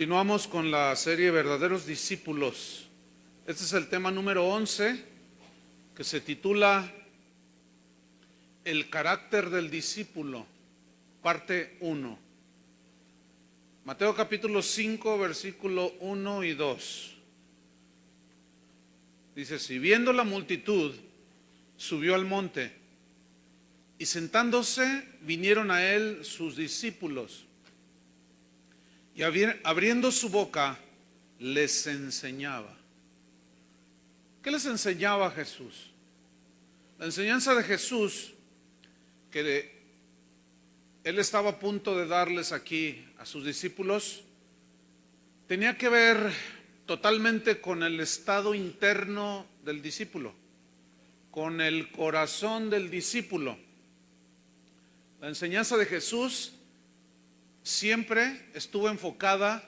Continuamos con la serie Verdaderos Discípulos. Este es el tema número 11, que se titula El carácter del discípulo, parte 1. Mateo capítulo 5, versículo 1 y 2. Dice así: viendo la multitud, subió al monte, y sentándose vinieron a él sus discípulos. Y abriendo su boca, les enseñaba. ¿Qué les enseñaba Jesús? La enseñanza de Jesús, que Él estaba a punto de darles aquí a sus discípulos, tenía que ver totalmente con el estado interno del discípulo, con el corazón del discípulo. La enseñanza de Jesús siempre estuvo enfocada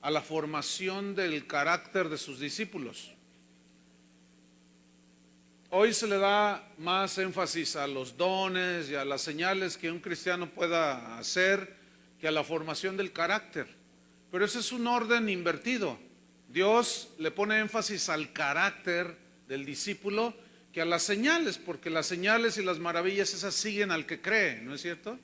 a la formación del carácter de sus discípulos. Hoy se le da más énfasis a los dones y a las señales que un cristiano pueda hacer que a la formación del carácter. Pero ese es un orden invertido. Dios le pone énfasis al carácter del discípulo que a las señales, porque las señales y las maravillas esas siguen al que cree, ¿no es cierto?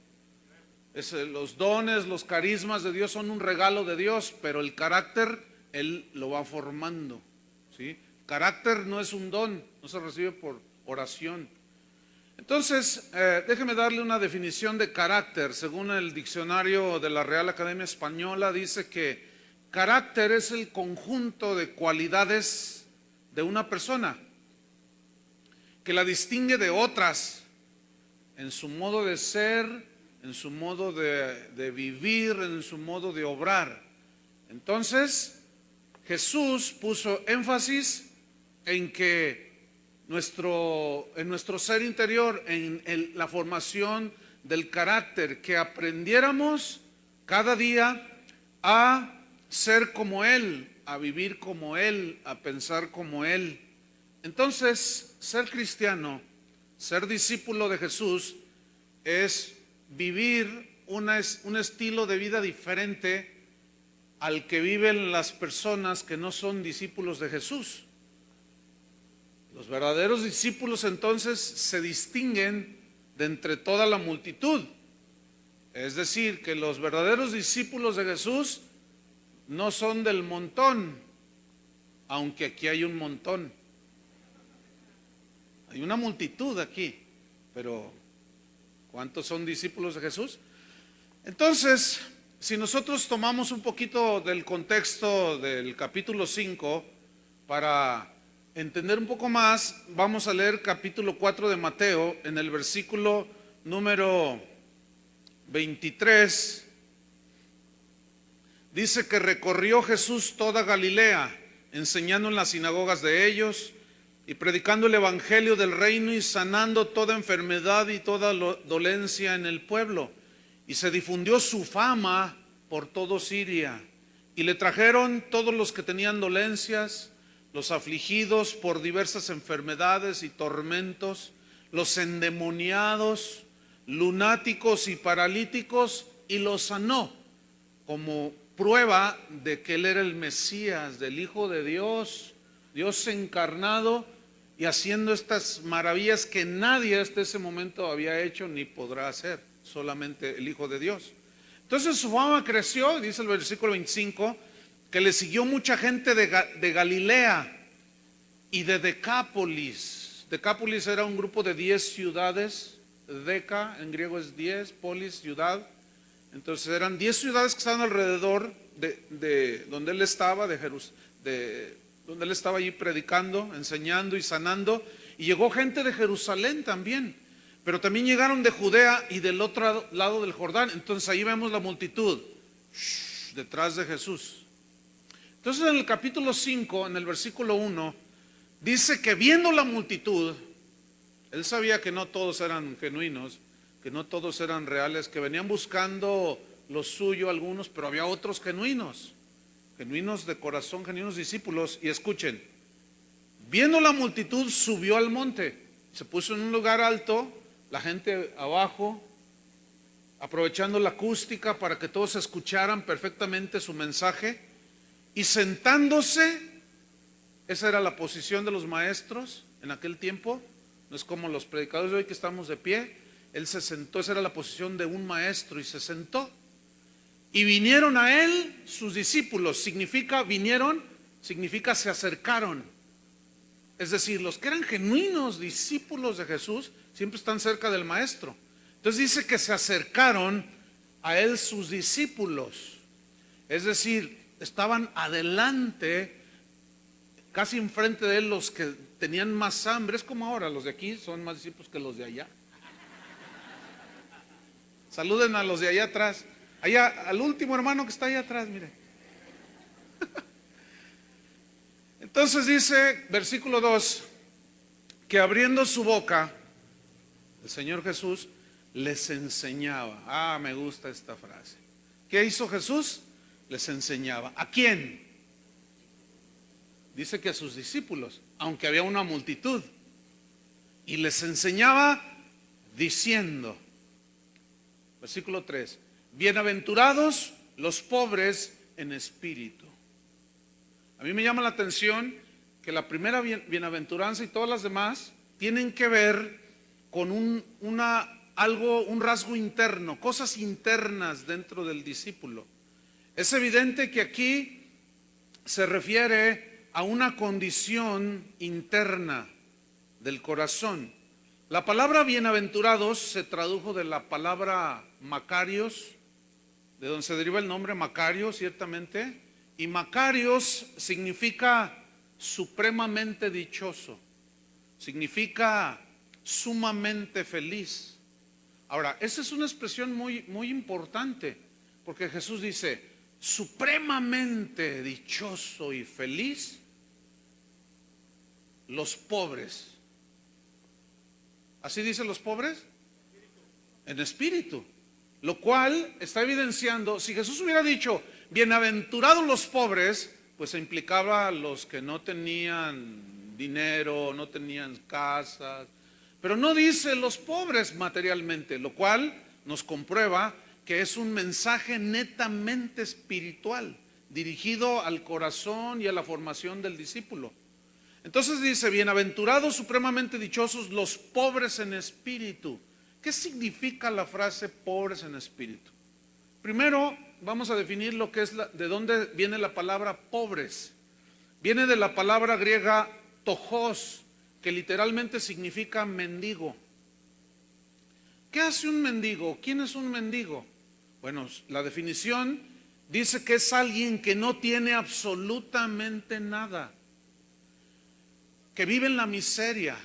Los dones, los carismas de Dios son un regalo de Dios, pero el carácter Él lo va formando, ¿sí? Carácter no es un don, no se recibe por oración. Entonces, déjeme darle una definición de carácter. Según el diccionario de la Real Academia Española, dice que carácter es el conjunto de cualidades de una persona que la distingue de otras en su modo de ser, en su modo de vivir, en su modo de obrar. Entonces, Jesús puso énfasis en que en nuestro ser interior, en la formación del carácter, que aprendiéramos cada día a ser como Él, a vivir como Él, a pensar como Él. Entonces, ser cristiano, ser discípulo de Jesús, es vivir un estilo de vida diferente al que viven las personas que no son discípulos de Jesús. Los verdaderos discípulos entonces se distinguen de entre toda la multitud. Es decir, que los verdaderos discípulos de Jesús no son del montón, aunque aquí hay un montón. Hay una multitud aquí, pero ¿cuántos son discípulos de Jesús? Entonces, si nosotros tomamos un poquito del contexto del capítulo 5 para entender un poco más, vamos a leer capítulo 4 de Mateo en el versículo número 23. Dice que recorrió Jesús toda Galilea, enseñando en las sinagogas de ellos y predicando el evangelio del reino y sanando toda enfermedad y toda dolencia en el pueblo. Y se difundió su fama por todo Siria. Y le trajeron todos los que tenían dolencias, los afligidos por diversas enfermedades y tormentos, los endemoniados, lunáticos y paralíticos, y los sanó, como prueba de que Él era el Mesías, del Hijo de Dios, Dios encarnado, y haciendo estas maravillas que nadie hasta ese momento había hecho ni podrá hacer, solamente el Hijo de Dios. Entonces su fama creció, dice el versículo 25, que le siguió mucha gente de Galilea y de Decápolis. Decápolis era un grupo de 10 ciudades, Deca en griego es 10, polis, ciudad. Entonces eran 10 ciudades que estaban alrededor de donde él estaba, donde él estaba allí predicando, enseñando y sanando. Y llegó gente de Jerusalén también, pero también llegaron de Judea y del otro lado del Jordán. Entonces ahí vemos la multitud detrás de Jesús. Entonces en el capítulo 5, en el versículo 1, dice que viendo la multitud, él sabía que no todos eran genuinos, que no todos eran reales, que venían buscando lo suyo algunos, pero había otros genuinos de corazón, genuinos discípulos. Y escuchen, viendo la multitud subió al monte, se puso en un lugar alto, la gente abajo, aprovechando la acústica para que todos escucharan perfectamente su mensaje, y sentándose. Esa era la posición de los maestros en aquel tiempo. No es como los predicadores de hoy que estamos de pie. Él se sentó, esa era la posición de un maestro, y se sentó. Y vinieron a él sus discípulos. Significa vinieron, significa se acercaron. Es decir, los que eran genuinos discípulos de Jesús siempre están cerca del maestro. Entonces dice que se acercaron a él sus discípulos. Es decir, estaban adelante, casi enfrente de él, los que tenían más hambre. Es como ahora, los de aquí son más discípulos que los de allá. Saluden a los de allá atrás. Allá, al último hermano que está allá atrás, mire. Entonces dice, versículo 2, que abriendo su boca, el Señor Jesús les enseñaba. Ah, me gusta esta frase. ¿Qué hizo Jesús? Les enseñaba. ¿A quién? Dice que a sus discípulos, aunque había una multitud. Y les enseñaba diciendo, versículo 3, bienaventurados los pobres en espíritu. A mí me llama la atención que la primera bienaventuranza y todas las demás tienen que ver con un rasgo interno, cosas internas dentro del discípulo. Es evidente que aquí se refiere a una condición interna del corazón. La palabra bienaventurados se tradujo de la palabra Macarios, de donde se deriva el nombre Macario, ciertamente, y Macarios significa supremamente dichoso, significa sumamente feliz. Ahora, esa es una expresión muy, muy importante, porque Jesús dice, supremamente dichoso y feliz los pobres. ¿Así dicen los pobres? En espíritu. Lo cual está evidenciando, si Jesús hubiera dicho, bienaventurados los pobres, pues se implicaba a los que no tenían dinero, no tenían casas, pero no dice los pobres materialmente, lo cual nos comprueba que es un mensaje netamente espiritual, dirigido al corazón y a la formación del discípulo. Entonces dice, bienaventurados, supremamente dichosos los pobres en espíritu. ¿Qué significa la frase pobres en espíritu? Primero vamos a definir lo que es de dónde viene la palabra pobres. Viene de la palabra griega tojos, que literalmente significa mendigo. ¿Qué hace un mendigo? ¿Quién es un mendigo? Bueno, la definición dice que es alguien que no tiene absolutamente nada, que vive en la miseria,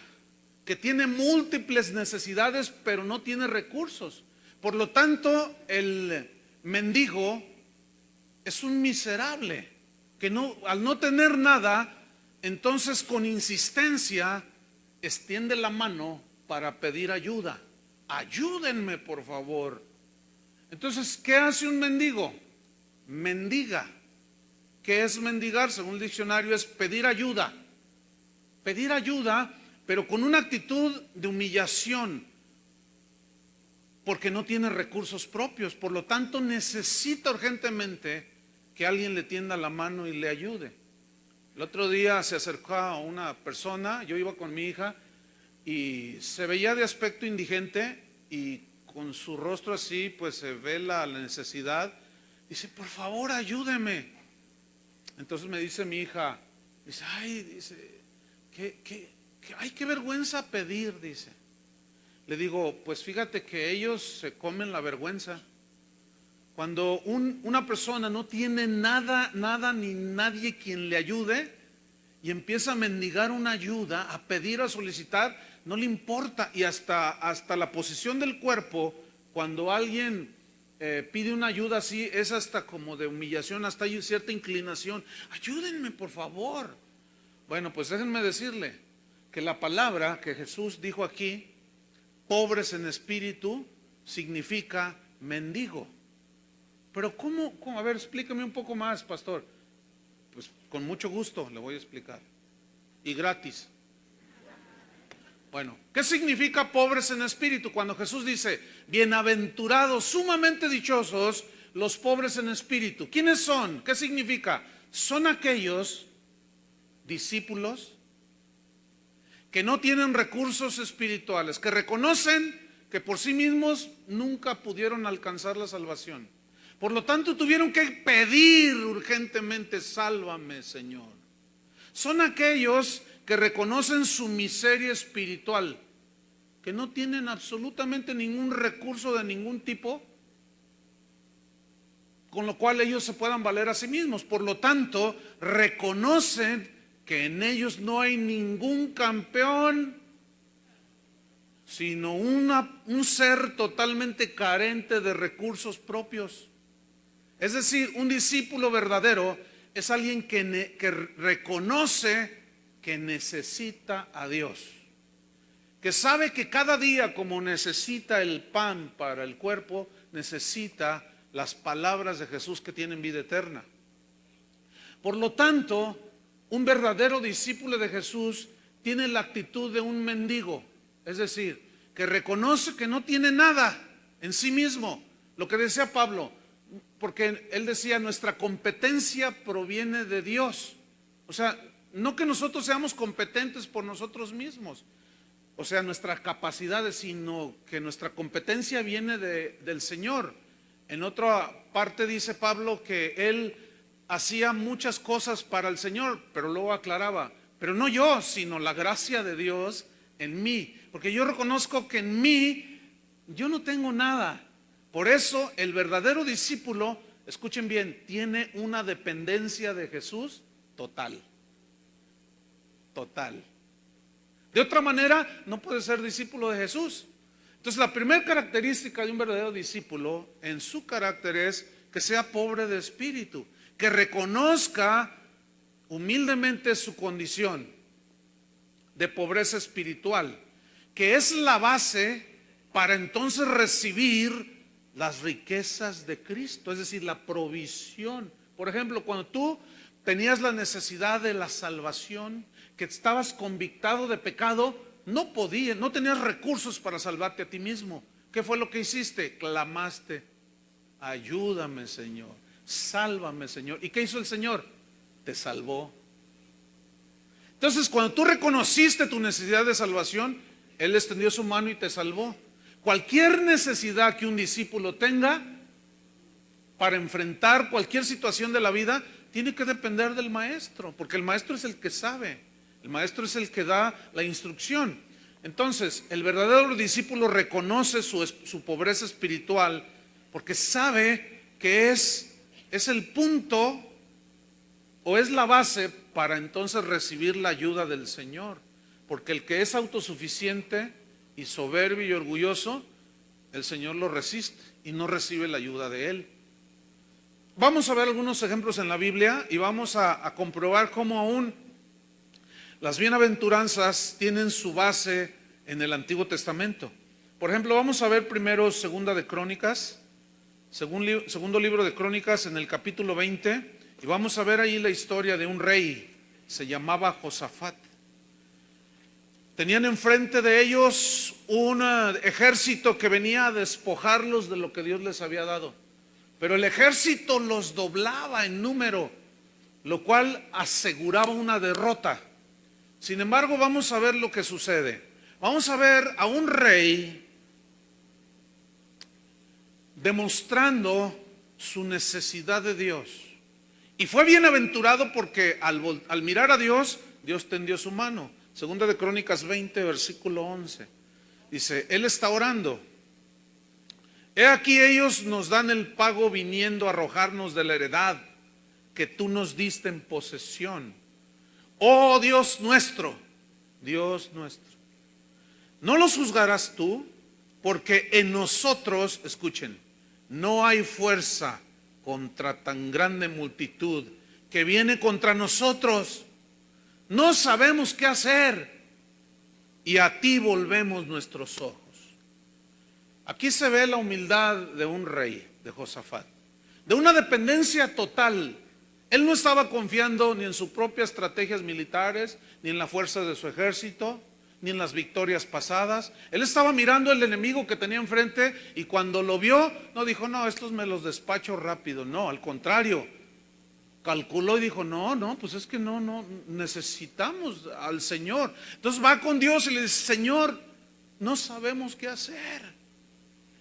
que tiene múltiples necesidades pero no tiene recursos. Por lo tanto, el mendigo es un miserable que al no tener nada, entonces con insistencia extiende la mano para pedir ayuda. Ayúdenme, por favor. Entonces, ¿qué hace un mendigo? Mendiga. ¿Qué es mendigar? Según el diccionario es pedir ayuda. Pedir ayuda, pero con una actitud de humillación, porque no tiene recursos propios, por lo tanto necesita urgentemente que alguien le tienda la mano y le ayude. El otro día se acercó a una persona, yo iba con mi hija y se veía de aspecto indigente y con su rostro así pues se ve la necesidad. Dice, por favor ayúdeme. Entonces me dice mi hija, dice, ay, dice, ay, qué vergüenza pedir, dice. Le digo, pues fíjate que ellos se comen la vergüenza. Cuando una persona no tiene nada ni nadie quien le ayude y empieza a mendigar una ayuda, a pedir, a solicitar, no le importa. Y hasta la posición del cuerpo, cuando alguien pide una ayuda así, es hasta como de humillación, hasta hay cierta inclinación. Ayúdenme, por favor. Bueno, pues déjenme decirle que la palabra que Jesús dijo aquí, pobres en espíritu, significa mendigo. Pero ¿cómo? A ver, explícame un poco más, pastor. Pues con mucho gusto le voy a explicar. Y gratis. Bueno, ¿qué significa pobres en espíritu? Cuando Jesús dice, bienaventurados, sumamente dichosos los pobres en espíritu. ¿Quiénes son? ¿Qué significa? Son aquellos discípulos que no tienen recursos espirituales, que reconocen que por sí mismos nunca pudieron alcanzar la salvación. Por lo tanto, tuvieron que pedir urgentemente, sálvame, Señor. Son aquellos que reconocen su miseria espiritual, que no tienen absolutamente ningún recurso de ningún tipo, con lo cual ellos se puedan valer a sí mismos. Por lo tanto, reconocen que en ellos no hay ningún campeón, sino un ser totalmente carente de recursos propios. Es decir, un discípulo verdadero es alguien que reconoce que necesita a Dios, que sabe que cada día, como necesita el pan para el cuerpo, necesita las palabras de Jesús que tienen vida eterna. Por lo tanto, un verdadero discípulo de Jesús tiene la actitud de un mendigo, es decir, que reconoce que no tiene nada en sí mismo. Lo que decía Pablo, porque él decía, nuestra competencia proviene de Dios. O sea, no que nosotros seamos competentes por nosotros mismos, o sea, nuestras capacidades, sino que nuestra competencia viene del Señor. En otra parte dice Pablo que él hacía muchas cosas para el Señor, pero luego aclaraba, pero no yo, sino la gracia de Dios en mí, porque yo reconozco que en mí yo no tengo nada. Por eso el verdadero discípulo, escuchen bien, tiene una dependencia de Jesús total. Total. De otra manera, no puede ser discípulo de Jesús. Entonces, la primera característica de un verdadero discípulo en su carácter es que sea pobre de espíritu, que reconozca humildemente su condición de pobreza espiritual, que es la base para entonces recibir las riquezas de Cristo, es decir, la provisión. Por ejemplo, cuando tú tenías la necesidad de la salvación, que estabas convictado de pecado, no tenías recursos para salvarte a ti mismo. ¿Qué fue lo que hiciste? Clamaste, ayúdame, Señor, sálvame, Señor. ¿Y qué hizo el Señor? Te salvó. Entonces, cuando tú reconociste tu necesidad de salvación, Él extendió su mano y te salvó. Cualquier necesidad que un discípulo tenga para enfrentar cualquier situación de la vida, tiene que depender del maestro, porque el maestro es el que sabe, el maestro es el que da la instrucción. Entonces, el verdadero discípulo reconoce su pobreza espiritual, porque sabe que es el punto o es la base para entonces recibir la ayuda del Señor. Porque el que es autosuficiente y soberbio y orgulloso, el Señor lo resiste y no recibe la ayuda de Él. Vamos a ver algunos ejemplos en la Biblia y vamos a comprobar cómo aún las bienaventuranzas tienen su base en el Antiguo Testamento. Por ejemplo, vamos a ver primero segundo libro de Crónicas en el capítulo 20, y vamos a ver ahí la historia de un rey, se llamaba Josafat. Tenían enfrente de ellos un ejército que venía a despojarlos de lo que Dios les había dado. Pero el ejército los doblaba en número, lo cual aseguraba una derrota. Sin embargo, vamos a ver lo que sucede. Vamos a ver a un rey demostrando su necesidad de Dios. Y fue bienaventurado porque al mirar a Dios, Dios tendió su mano. Segunda de Crónicas 20, versículo 11. Dice, él está orando. He aquí ellos nos dan el pago viniendo a arrojarnos de la heredad que tú nos diste en posesión. Oh Dios nuestro, ¿no los juzgarás tú? Porque en nosotros, escuchen, no hay fuerza contra tan grande multitud que viene contra nosotros. No sabemos qué hacer y a ti volvemos nuestros ojos. Aquí se ve la humildad de un rey, de Josafat, de una dependencia total. Él no estaba confiando ni en sus propias estrategias militares, ni en la fuerza de su ejército, ni en las victorias pasadas. Él estaba mirando al enemigo que tenía enfrente y cuando lo vio, no dijo, no, estos me los despacho rápido. No, al contrario, calculó y dijo, no, pues es que no, necesitamos al Señor. Entonces va con Dios y le dice, Señor, no sabemos qué hacer.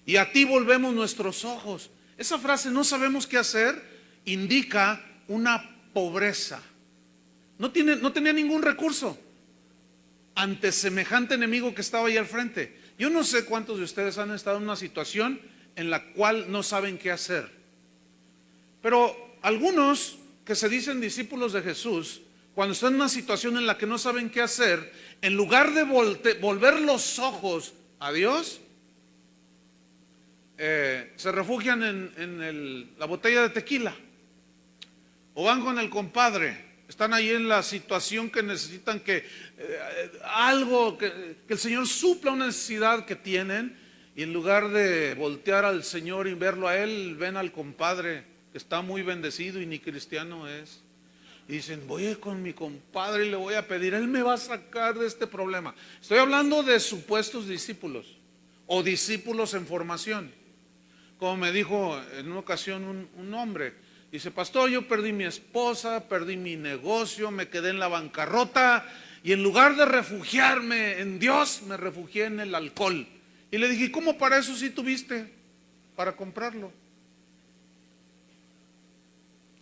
Y a ti volvemos nuestros ojos. Esa frase, no sabemos qué hacer, indica una pobreza. No tenía ningún recurso ante semejante enemigo que estaba ahí al frente. Yo no sé cuántos de ustedes han estado en una situación en la cual no saben qué hacer. Pero algunos que se dicen discípulos de Jesús, cuando están en una situación en la que no saben qué hacer, en lugar de volver los ojos a Dios, se refugian en la botella de tequila, o van con el compadre. Están ahí en la situación que necesitan que el Señor supla una necesidad que tienen, y en lugar de voltear al Señor y verlo a Él, ven al compadre que está muy bendecido y ni cristiano es. Y dicen, voy a ir con mi compadre y le voy a pedir, Él me va a sacar de este problema. Estoy hablando de supuestos discípulos o discípulos en formación. Como me dijo en una ocasión un hombre, dice, pastor, yo perdí mi esposa, perdí mi negocio, me quedé en la bancarrota y en lugar de refugiarme en Dios, me refugié en el alcohol. Y le dije, ¿cómo para eso sí tuviste? Para comprarlo.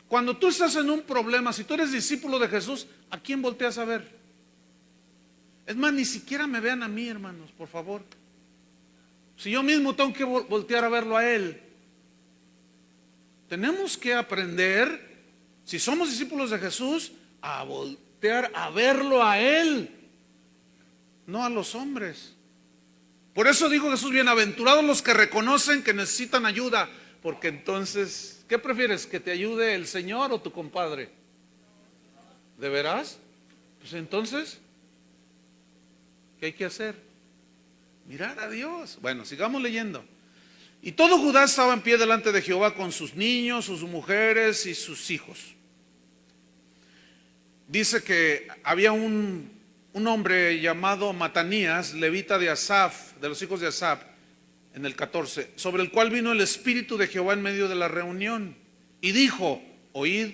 Cuando tú estás en un problema, si tú eres discípulo de Jesús, ¿a quién volteas a ver? Es más, ni siquiera me vean a mí, hermanos, por favor. Si yo mismo tengo que voltear a verlo a Él. Tenemos que aprender, si somos discípulos de Jesús, a voltear a verlo a Él, no a los hombres. Por eso dijo Jesús, bienaventurados los que reconocen que necesitan ayuda, porque entonces, ¿qué prefieres? ¿Que te ayude el Señor o tu compadre? ¿De veras? Pues entonces, ¿qué hay que hacer? Mirar a Dios. Bueno, sigamos leyendo. Y todo Judá estaba en pie delante de Jehová con sus niños, sus mujeres y sus hijos. Dice que había un hombre llamado Matanías, levita de Asaf, de los hijos de Asaf, en el 14, sobre el cual vino el Espíritu de Jehová en medio de la reunión. Y dijo, oíd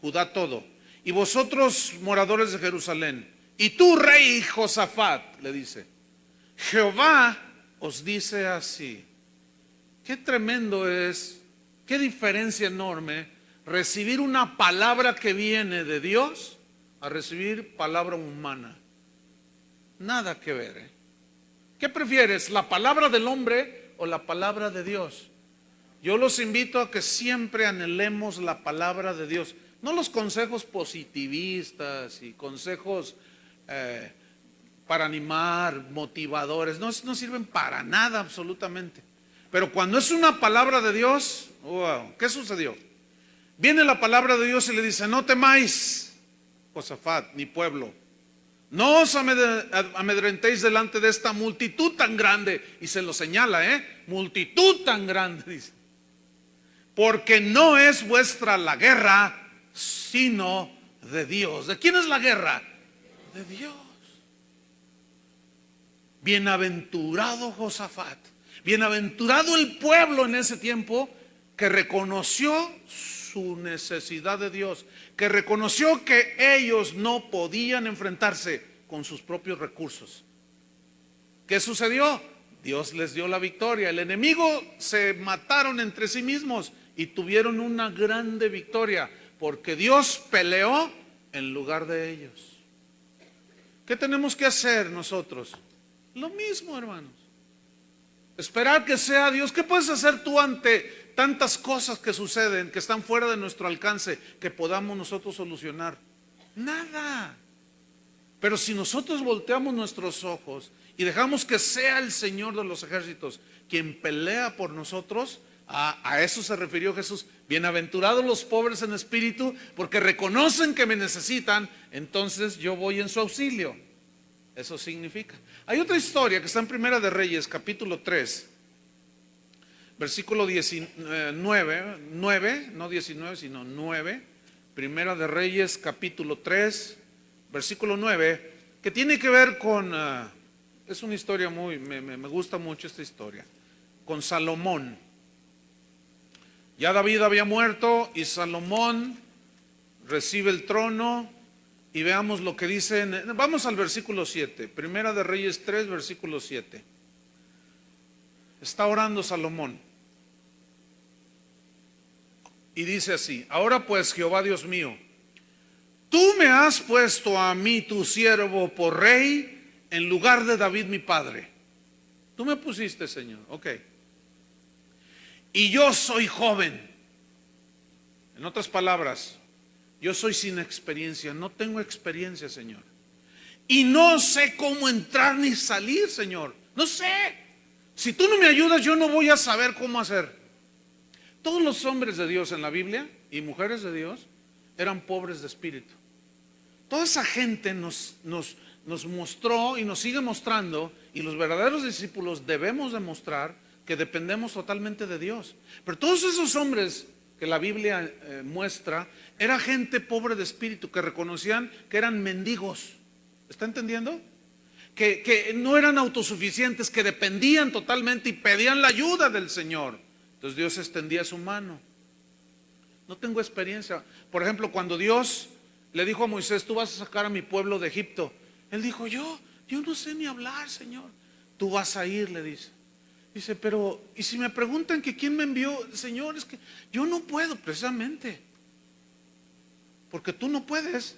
Judá todo, y vosotros moradores de Jerusalén, y tú rey Josafat, le dice, Jehová os dice así. Qué tremendo es, qué diferencia enorme recibir una palabra que viene de Dios a recibir palabra humana. Nada que ver, ¿eh? ¿Qué prefieres, la palabra del hombre o la palabra de Dios? Yo los invito a que siempre anhelemos la palabra de Dios, no los consejos positivistas y consejos para animar, motivadores, no sirven para nada absolutamente. Pero cuando es una palabra de Dios, wow, ¿qué sucedió? Viene la palabra de Dios y le dice, no temáis, Josafat, ni pueblo, no os amedrentéis delante de esta multitud tan grande. Y se lo señala, multitud tan grande, dice. Porque no es vuestra la guerra, sino de Dios. ¿De quién es la guerra? De Dios. Bienaventurado Josafat, bienaventurado el pueblo en ese tiempo que reconoció su necesidad de Dios, que reconoció que ellos no podían enfrentarse con sus propios recursos. ¿Qué sucedió? Dios les dio la victoria. El enemigo se mataron entre sí mismos y tuvieron una grande victoria porque Dios peleó en lugar de ellos. ¿Qué tenemos que hacer nosotros? Lo mismo, hermanos. Esperar que sea Dios. ¿Qué puedes hacer tú ante tantas cosas que suceden, que están fuera de nuestro alcance, que podamos nosotros solucionar? Nada. Pero si nosotros volteamos nuestros ojos y dejamos que sea el Señor de los ejércitos quien pelea por nosotros, a eso se refirió Jesús. Bienaventurados los pobres en espíritu, porque reconocen que me necesitan, entonces yo voy en su auxilio. Eso significa. Hay otra historia que está en Primera de Reyes, capítulo 3, versículo 9, no 19, sino 9. Primera de Reyes, capítulo 3, versículo 9, que tiene que ver con, es una historia me gusta mucho esta historia, con Salomón. Ya David había muerto y Salomón recibe el trono, y veamos lo que dice, vamos al versículo 7, Primera de Reyes 3, versículo 7. Está orando Salomón y dice así: ahora pues, Jehová Dios mío, tú me has puesto a mí, tu siervo, por rey en lugar de David mi padre. Tú me pusiste, Señor, ok. Y yo soy joven. En otras palabras, yo soy sin experiencia, no tengo experiencia, Señor. Y no sé cómo entrar ni salir, Señor. No sé. Si tú no me ayudas, yo no voy a saber cómo hacer. Todos los hombres de Dios en la Biblia y mujeres de Dios eran pobres de espíritu. Toda esa gente nos mostró y nos sigue mostrando, y los verdaderos discípulos debemos demostrar que dependemos totalmente de Dios. Pero todos esos hombres que la Biblia muestra, era gente pobre de espíritu, que reconocían que eran mendigos. ¿Está entendiendo? Que no eran autosuficientes, que dependían totalmente y pedían la ayuda del Señor. Entonces Dios extendía su mano. No tengo experiencia. Por ejemplo, cuando Dios le dijo a Moisés: tú vas a sacar a mi pueblo de Egipto, él dijo: yo no sé ni hablar, Señor. Tú vas a ir, le dice. Dice: pero, ¿y si me preguntan que quién me envió? Señor, es que yo no puedo, precisamente. Porque tú no puedes.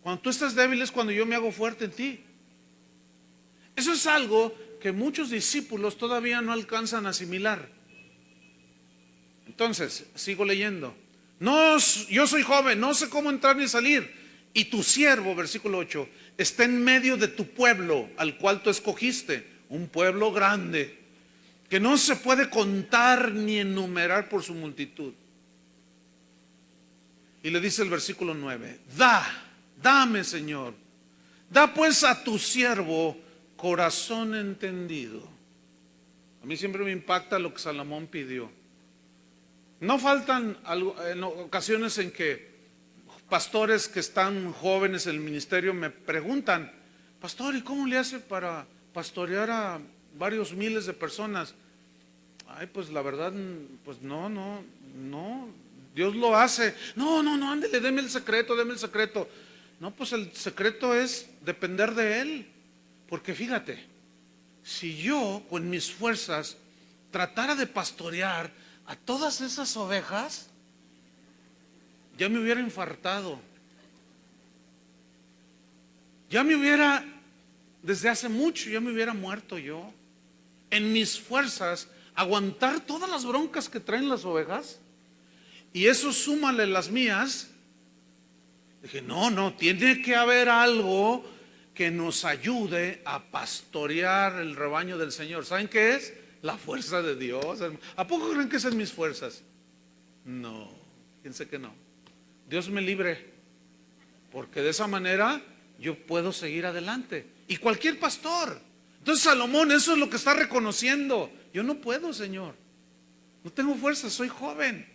Cuando tú estás débil es cuando yo me hago fuerte en ti. Eso es algo que muchos discípulos todavía no alcanzan a asimilar. Entonces, sigo leyendo. No, yo soy joven, no sé cómo entrar ni salir. Y tu siervo, versículo 8, está en medio de tu pueblo, al cual tú escogiste, un pueblo grande, que no se puede contar ni enumerar por su multitud. Y le dice el versículo 9: dame, Señor, da pues a tu siervo corazón entendido. A mí siempre me impacta lo que Salomón pidió. No faltan en ocasiones en que pastores que están jóvenes en el ministerio me preguntan: pastor, ¿y cómo le hace para pastorear a varios miles de personas? Ay, pues la verdad, pues no, Dios lo hace. No, ándele, deme el secreto. No, pues el secreto es depender de Él. Porque fíjate, si yo con mis fuerzas tratara de pastorear a todas esas ovejas, ya me hubiera infartado. Desde hace mucho, ya me hubiera muerto yo. En mis fuerzas, aguantar todas las broncas que traen las ovejas, y eso súmale las mías. Dije: no, tiene que haber algo que nos ayude a pastorear el rebaño del Señor. ¿Saben qué es? La fuerza de Dios. ¿A poco creen que esas son mis fuerzas? No, fíjense que no. Dios me libre, porque de esa manera yo puedo seguir adelante. Y cualquier pastor. Entonces Salomón eso es lo que está reconociendo. Yo no puedo, Señor, no tengo fuerza, soy joven,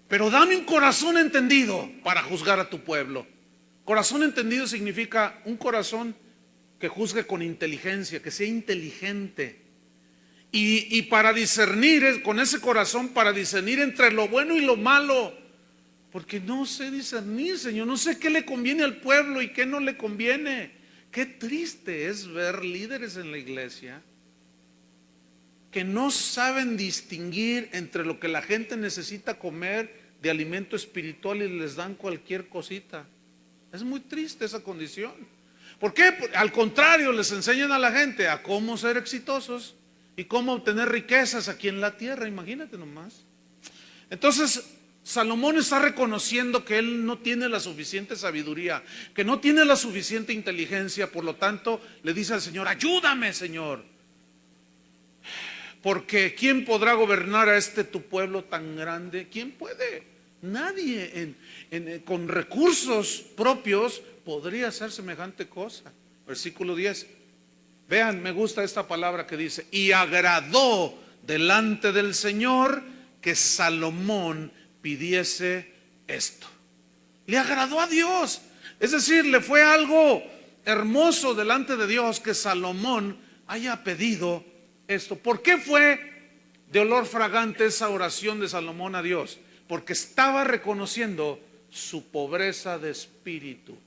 pero dame un corazón entendido para juzgar a tu pueblo. Corazón entendido significa un corazón que juzgue con inteligencia, que sea inteligente. Y para discernir, con ese corazón, para discernir entre lo bueno y lo malo. Porque no sé discernir, Señor, no sé qué le conviene al pueblo y qué no le conviene. Qué triste es ver líderes en la iglesia que no saben distinguir entre lo que la gente necesita comer de alimento espiritual y les dan cualquier cosita. Es muy triste esa condición. ¿Por qué? Al contrario, les enseñan a la gente a cómo ser exitosos y cómo obtener riquezas aquí en la tierra. Imagínate nomás. Entonces Salomón está reconociendo que él no tiene la suficiente sabiduría, que no tiene la suficiente inteligencia. Por lo tanto le dice al Señor: ayúdame, Señor, porque ¿quién podrá gobernar a este tu pueblo tan grande? ¿Quién puede? Nadie con recursos propios podría hacer semejante cosa. Versículo 10. Vean, me gusta esta palabra que dice: y agradó delante del Señor que Salomón pidiese esto. Le agradó a Dios. Es decir, le fue algo hermoso delante de Dios que Salomón haya pedido esto. ¿Por qué fue de olor fragante esa oración de Salomón a Dios? Porque estaba reconociendo su pobreza de espíritu,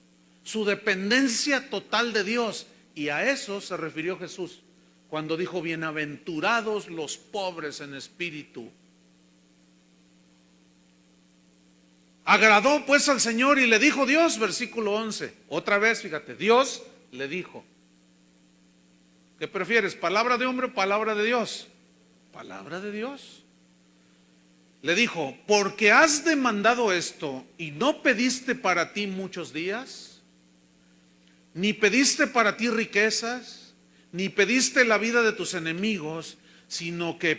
su dependencia total de Dios. Y a eso se refirió Jesús cuando dijo: bienaventurados los pobres en espíritu. Agradó pues al Señor y le dijo Dios, versículo 11. Otra vez, fíjate, Dios le dijo: ¿qué prefieres, palabra de hombre o palabra de Dios? Palabra de Dios. Le dijo: porque has demandado esto y no pediste para ti muchos días, ni pediste para ti riquezas, ni pediste la vida de tus enemigos, sino que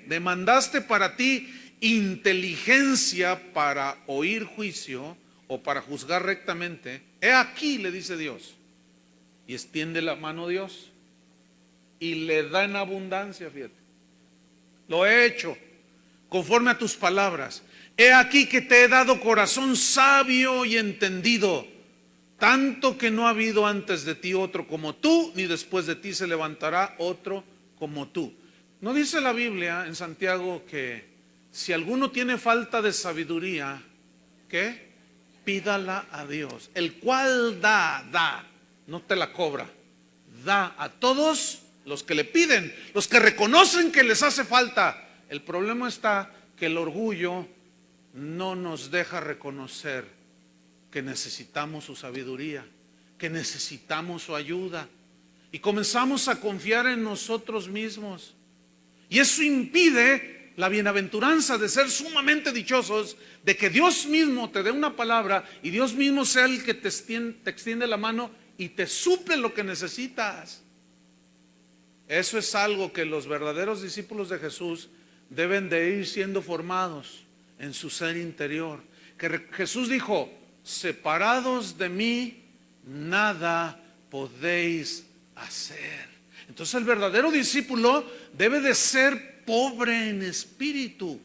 demandaste para ti inteligencia para oír juicio o para juzgar rectamente. He aquí, le dice Dios, y extiende la mano Dios y le da en abundancia, fíjate. Lo he hecho conforme a tus palabras. He aquí que te he dado corazón sabio y entendido, tanto que no ha habido antes de ti otro como tú, ni después de ti se levantará otro como tú. ¿No dice la Biblia en Santiago que si alguno tiene falta de sabiduría, ¿qué? Pídala a Dios, el cual da, no te la cobra, da a todos los que le piden, los que reconocen que les hace falta. El problema está que el orgullo no nos deja reconocer que necesitamos su sabiduría, que necesitamos su ayuda, y comenzamos a confiar en nosotros mismos, y eso impide la bienaventuranza de ser sumamente dichosos, de que Dios mismo te dé una palabra y Dios mismo sea el que te extiende la mano y te suple lo que necesitas. Eso es algo que los verdaderos discípulos de Jesús deben de ir siendo formados en su ser interior. Que Jesús dijo: separados de mí, nada podéis hacer. Entonces el verdadero discípulo debe de ser pobre en espíritu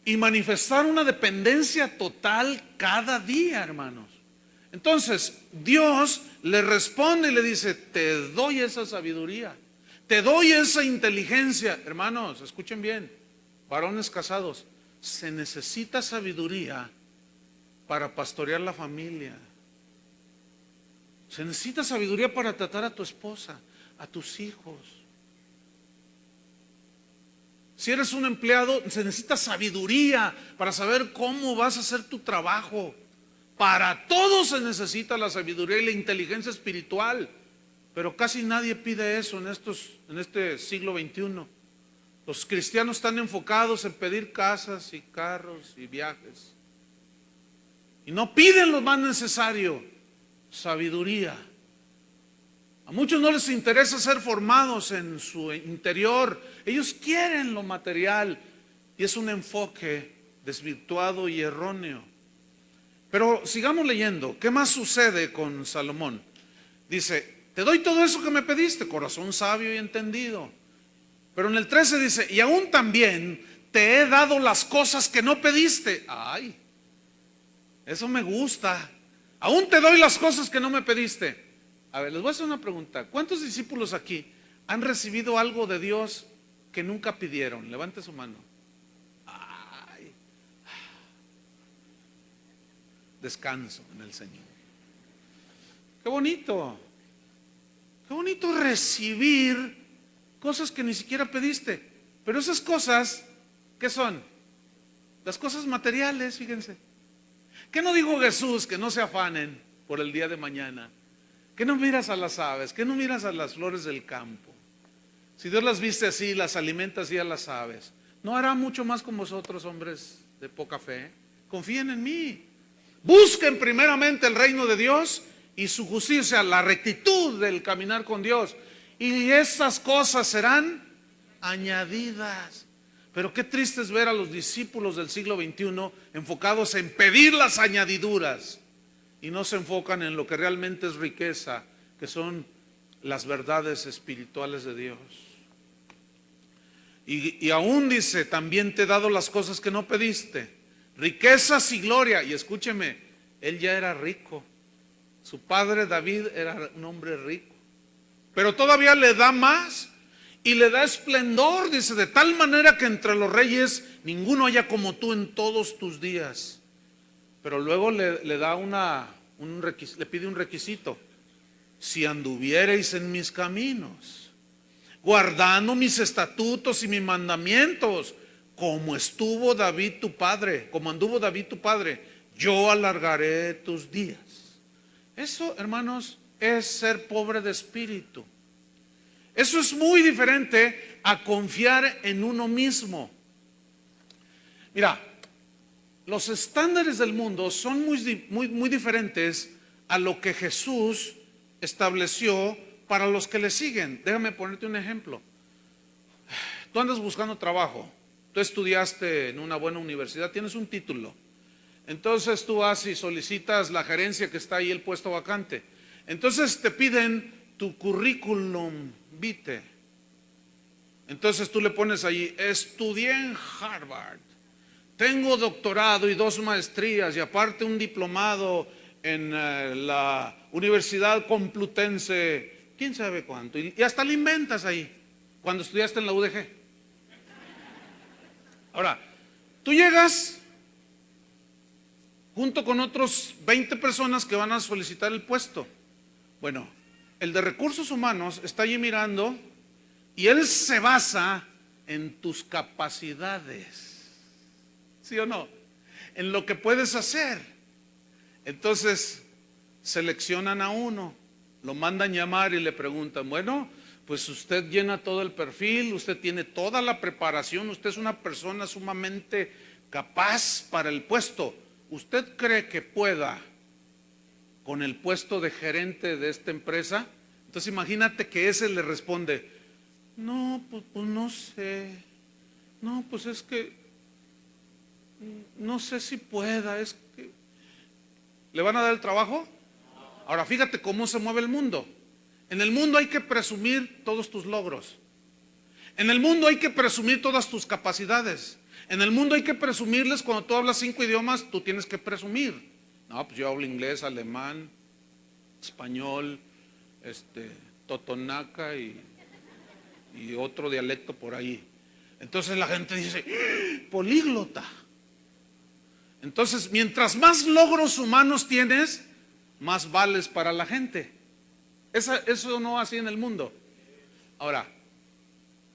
y manifestar una dependencia total cada día, hermanos. Entonces Dios le responde y le dice: te doy esa sabiduría, te doy esa inteligencia. Hermanos, escuchen bien, varones casados, se necesita sabiduría para pastorear la familia. Se necesita sabiduría para tratar a tu esposa, a tus hijos. Si eres un empleado, se necesita sabiduría para saber cómo vas a hacer tu trabajo. Para todo se necesita la sabiduría y la inteligencia espiritual, pero casi nadie pide eso en este siglo XXI. Los cristianos están enfocados en pedir casas y carros y viajes, y no piden lo más necesario: sabiduría. A muchos no les interesa ser formados en su interior. Ellos quieren lo material, y es un enfoque desvirtuado y erróneo. Pero sigamos leyendo. ¿Qué más sucede con Salomón? Dice: te doy todo eso que me pediste, corazón sabio y entendido. Pero en el 13 dice: y aún también te he dado las cosas que no pediste. Ay, eso me gusta. Aún te doy las cosas que no me pediste. A ver, les voy a hacer una pregunta. ¿Cuántos discípulos aquí han recibido algo de Dios que nunca pidieron? Levante su mano. Ay, descanso en el Señor. Qué bonito recibir cosas que ni siquiera pediste. Pero esas cosas, ¿qué son? Las cosas materiales, fíjense. ¿Qué no dijo Jesús? Que no se afanen por el día de mañana. ¿Qué no miras a las aves? ¿Qué no miras a las flores del campo? Si Dios las viste así, las alimenta así a las aves, ¿no hará mucho más con vosotros, hombres de poca fe? Confíen en mí. Busquen primeramente el reino de Dios y su justicia, la rectitud del caminar con Dios, y esas cosas serán añadidas. Pero qué triste es ver a los discípulos del siglo XXI enfocados en pedir las añadiduras, y no se enfocan en lo que realmente es riqueza, que son las verdades espirituales de Dios. Y aún dice: también te he dado las cosas que no pediste, riquezas y gloria. Y escúcheme, él ya era rico. Su padre David era un hombre rico, pero todavía le da más y le da esplendor, dice, de tal manera que entre los reyes ninguno haya como tú en todos tus días. Pero luego le da le pide un requisito: si anduviereis en mis caminos, guardando mis estatutos y mis mandamientos, como estuvo David tu padre, como anduvo David tu padre, yo alargaré tus días. Eso, hermanos, es ser pobre de espíritu. Eso es muy diferente a confiar en uno mismo. Mira, los estándares del mundo son muy diferentes a lo que Jesús estableció para los que le siguen. Déjame ponerte un ejemplo. Tú andas buscando trabajo, tú estudiaste en una buena universidad, tienes un título. Entonces tú vas y solicitas la gerencia que está ahí, el puesto vacante. Entonces te piden tu currículum vitae. Entonces tú le pones ahí: estudié en Harvard, tengo doctorado y 2 maestrías y aparte un diplomado en la Universidad Complutense, quién sabe cuánto. Y hasta le inventas ahí, cuando estudiaste en la UDG. Ahora, tú llegas junto con otros 20 personas que van a solicitar el puesto. Bueno, el de recursos humanos está allí mirando y él se basa en tus capacidades, ¿sí o no? En lo que puedes hacer. Entonces seleccionan a uno, lo mandan llamar y le preguntan: bueno, pues usted llena todo el perfil, usted tiene toda la preparación, usted es una persona sumamente capaz para el puesto. ¿Usted cree que pueda con el puesto de gerente de esta empresa? Entonces imagínate que ese le responde: no, pues no sé, no, pues es que no sé si pueda, es que... ¿Le van a dar el trabajo? Ahora fíjate cómo se mueve el mundo. En el mundo hay que presumir todos tus logros. En el mundo hay que presumir todas tus capacidades. En el mundo hay que presumirles. Cuando tú hablas 5 idiomas, tú tienes que presumir. No, pues yo hablo inglés, alemán, español, totonaca y otro dialecto por ahí. Entonces la gente dice: políglota. Entonces, mientras más logros humanos tienes, más vales para la gente. Eso no así en el mundo. Ahora,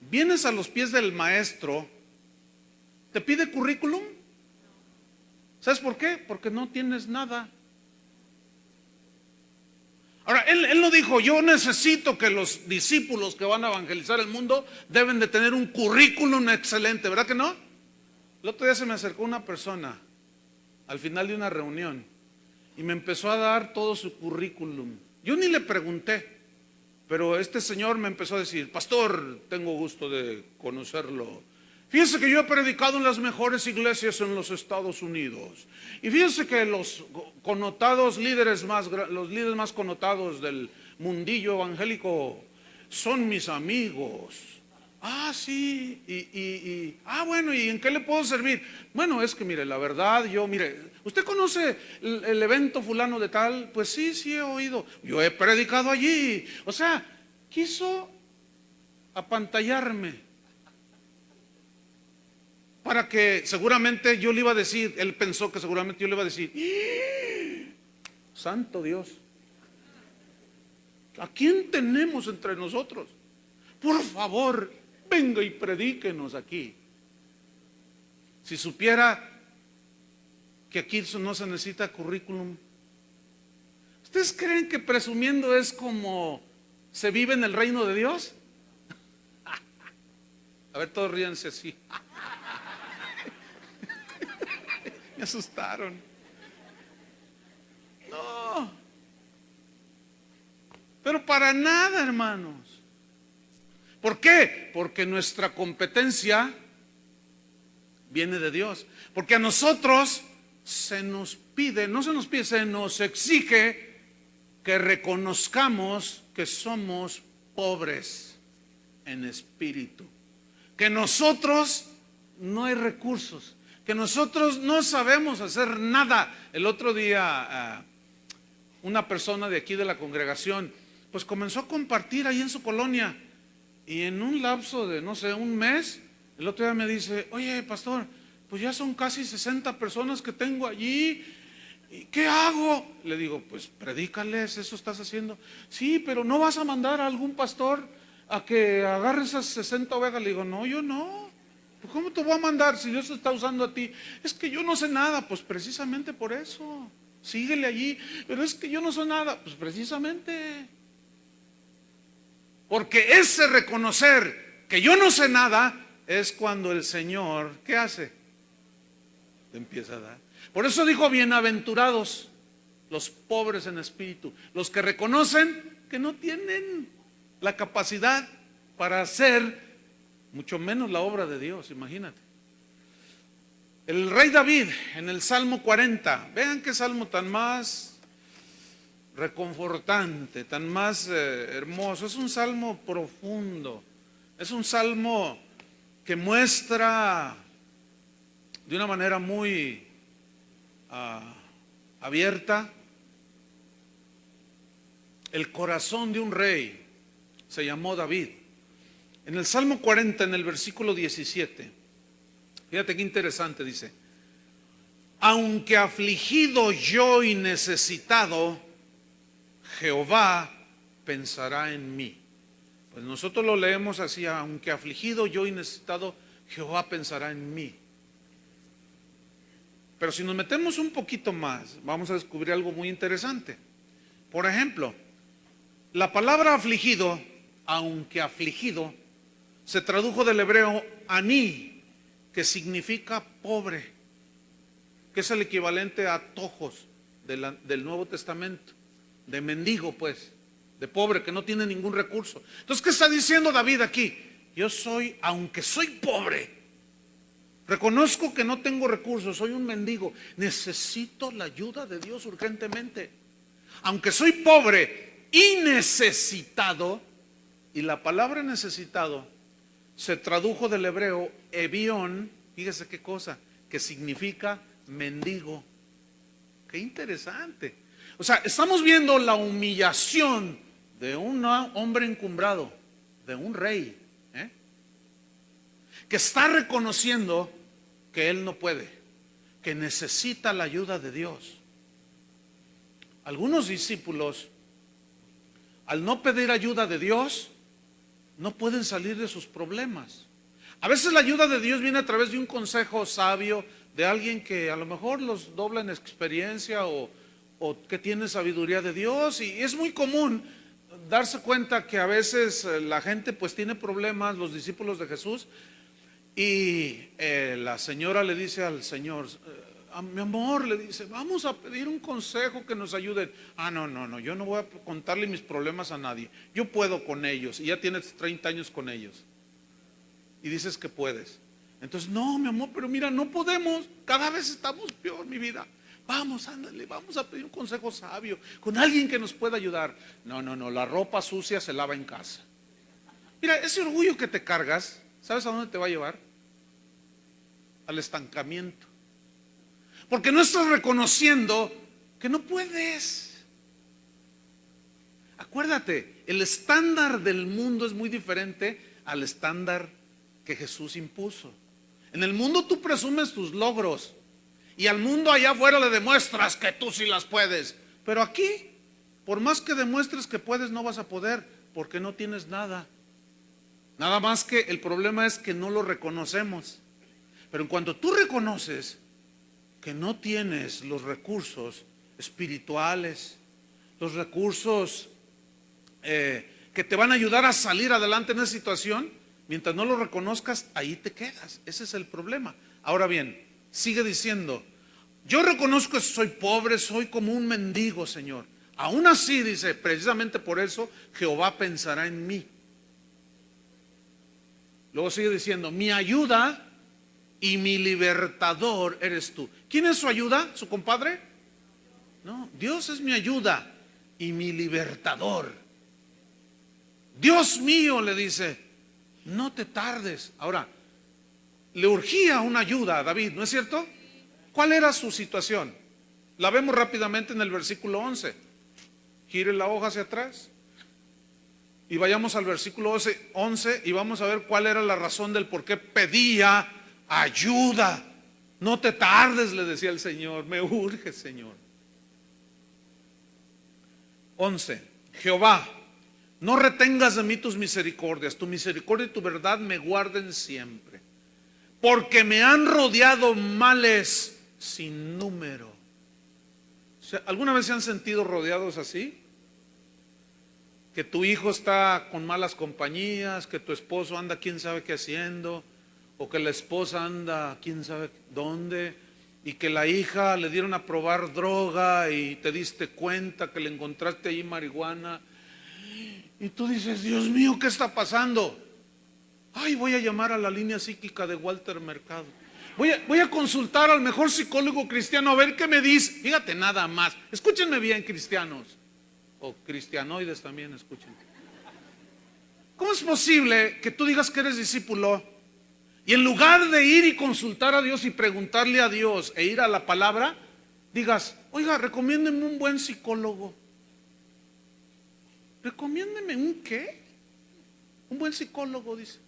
vienes a los pies del maestro, te pide currículum. ¿Sabes por qué? Porque no tienes nada. Ahora, él no dijo: yo necesito que los discípulos que van a evangelizar el mundo deben de tener un currículum excelente, ¿verdad que no? El otro día se me acercó una persona al final de una reunión y me empezó a dar todo su currículum. Yo ni le pregunté, pero este señor me empezó a decir: pastor, tengo gusto de conocerlo. Fíjense que yo he predicado en las mejores iglesias en los Estados Unidos. Y fíjense que los líderes más connotados del mundillo evangélico son mis amigos. Ah, sí, bueno, ¿y en qué le puedo servir? Bueno, es que mire, la verdad, ¿usted conoce el evento fulano de tal? Pues sí, he oído. Yo he predicado allí. O sea, quiso apantallarme para que seguramente yo le iba a decir, él pensó que seguramente yo le iba a decir: santo Dios, ¿a quién tenemos entre nosotros? Por favor, venga y predíquenos aquí. Si supiera que aquí no se necesita currículum. ¿Ustedes creen que presumiendo es como se vive en el reino de Dios? A ver, todos ríanse así. Me asustaron. No, pero para nada, hermanos. ¿Por qué? Porque nuestra competencia viene de Dios. Porque a nosotros se nos exige que reconozcamos que somos pobres en espíritu, que nosotros no hay recursos, que nosotros no sabemos hacer nada. El otro día una persona de aquí de la congregación, pues comenzó a compartir ahí en su colonia. Y en un lapso de, no sé, un mes, el otro día me dice: oye, pastor, pues ya son casi 60 personas que tengo allí. ¿Y qué hago? Le digo: pues predícales, eso estás haciendo. Sí, pero ¿no vas a mandar a algún pastor a que agarre esas 60 ovejas? Le digo: no, yo no. Pues ¿cómo te voy a mandar si Dios te está usando a ti? Es que yo no sé nada. Pues precisamente por eso, síguele allí. Pero es que yo no sé nada. Pues precisamente, porque ese reconocer que yo no sé nada es cuando el Señor, ¿qué hace? Te empieza a dar. Por eso dijo: bienaventurados los pobres en espíritu, los que reconocen que no tienen la capacidad para hacer, mucho menos la obra de Dios. Imagínate. El rey David en el Salmo 40, vean qué salmo tan más reconfortante, tan más hermoso. Es un salmo profundo, es un salmo que muestra de una manera muy abierta el corazón de un rey. Se llamó David. En el Salmo 40, en el versículo 17, fíjate qué interesante, dice: aunque afligido yo y necesitado, Jehová pensará en mí. Pues nosotros lo leemos así: aunque afligido yo y necesitado, Jehová pensará en mí. Pero si nos metemos un poquito más, vamos a descubrir algo muy interesante. Por ejemplo, la palabra afligido, aunque afligido, se tradujo del hebreo aní, que significa pobre, que es el equivalente a tojos del Nuevo Testamento, de mendigo, pues, de pobre, que no tiene ningún recurso. Entonces, ¿qué está diciendo David aquí? Yo soy, aunque soy pobre, reconozco que no tengo recursos, soy un mendigo, necesito la ayuda de Dios urgentemente. Aunque soy pobre y necesitado, y la palabra necesitado se tradujo del hebreo evión, fíjese qué cosa, que significa mendigo. Qué interesante. O sea, estamos viendo la humillación de un hombre encumbrado, de un rey, que está reconociendo que él no puede, que necesita la ayuda de Dios. Algunos discípulos, al no pedir ayuda de Dios, no pueden salir de sus problemas. A veces la ayuda de Dios viene a través de un consejo sabio, de alguien que a lo mejor los dobla en experiencia o que tiene sabiduría de Dios. Y es muy común darse cuenta que a veces la gente pues tiene problemas, los discípulos de Jesús, y la señora le dice al Señor: mi amor, le dice, vamos a pedir un consejo que nos ayude. No, yo no voy a contarle mis problemas a nadie, yo puedo con ellos. Y ya tienes 30 años con ellos y dices que puedes. Entonces: no, mi amor, pero mira, no podemos, cada vez estamos peor, mi vida. Vamos, ándale, vamos a pedir un consejo sabio con alguien que nos pueda ayudar. No, la ropa sucia se lava en casa. Mira, ese orgullo que te cargas, ¿sabes a dónde te va a llevar? Al estancamiento. Porque no estás reconociendo que no puedes. Acuérdate, el estándar del mundo es muy diferente al estándar que Jesús impuso. En el mundo tú presumes tus logros y al mundo allá afuera le demuestras que tú sí las puedes. Pero aquí, por más que demuestres que puedes, no vas a poder, porque no tienes nada. Nada más que el problema es que no lo reconocemos. Pero en cuanto tú reconoces que no tienes los recursos espirituales, los recursos que te van a ayudar a salir adelante en esa situación, mientras no lo reconozcas, ahí te quedas. Ese es el problema. Ahora bien, sigue diciendo: yo reconozco que soy pobre, soy como un mendigo, Señor. Aún así, dice, precisamente por eso Jehová pensará en mí. Luego sigue diciendo: mi ayuda y mi libertador eres tú. ¿Quién es su ayuda? ¿Su compadre? No, Dios es mi ayuda y mi libertador. Dios mío, le dice, no te tardes. Ahora, le urgía una ayuda a David, ¿no es cierto? ¿Cuál era su situación? La vemos rápidamente en el versículo 11. Gire la hoja hacia atrás y vayamos al versículo 11 y vamos a ver cuál era la razón del por qué pedía ayuda. No te tardes, le decía el Señor, me urge, Señor. 11. Jehová, no retengas de mí tus misericordias, tu misericordia y tu verdad me guarden siempre, porque me han rodeado males sin número. O sea, ¿alguna vez se han sentido rodeados así? Que tu hijo está con malas compañías, que tu esposo anda quién sabe qué haciendo, o que la esposa anda quién sabe dónde, y que la hija le dieron a probar droga y te diste cuenta que le encontraste ahí marihuana, y tú dices, Dios mío, ¿qué está pasando? Ay, voy a llamar a la línea psíquica de Walter Mercado. Voy a consultar al mejor psicólogo cristiano a ver qué me dice. Fíjate nada más. Escúchenme bien, cristianos. O cristianoides también, escuchen. ¿Cómo es posible que tú digas que eres discípulo y en lugar de ir y consultar a Dios y preguntarle a Dios e ir a la palabra, digas, oiga, recomiéndeme un buen psicólogo? Recomiéndeme un qué? Un buen psicólogo, dice,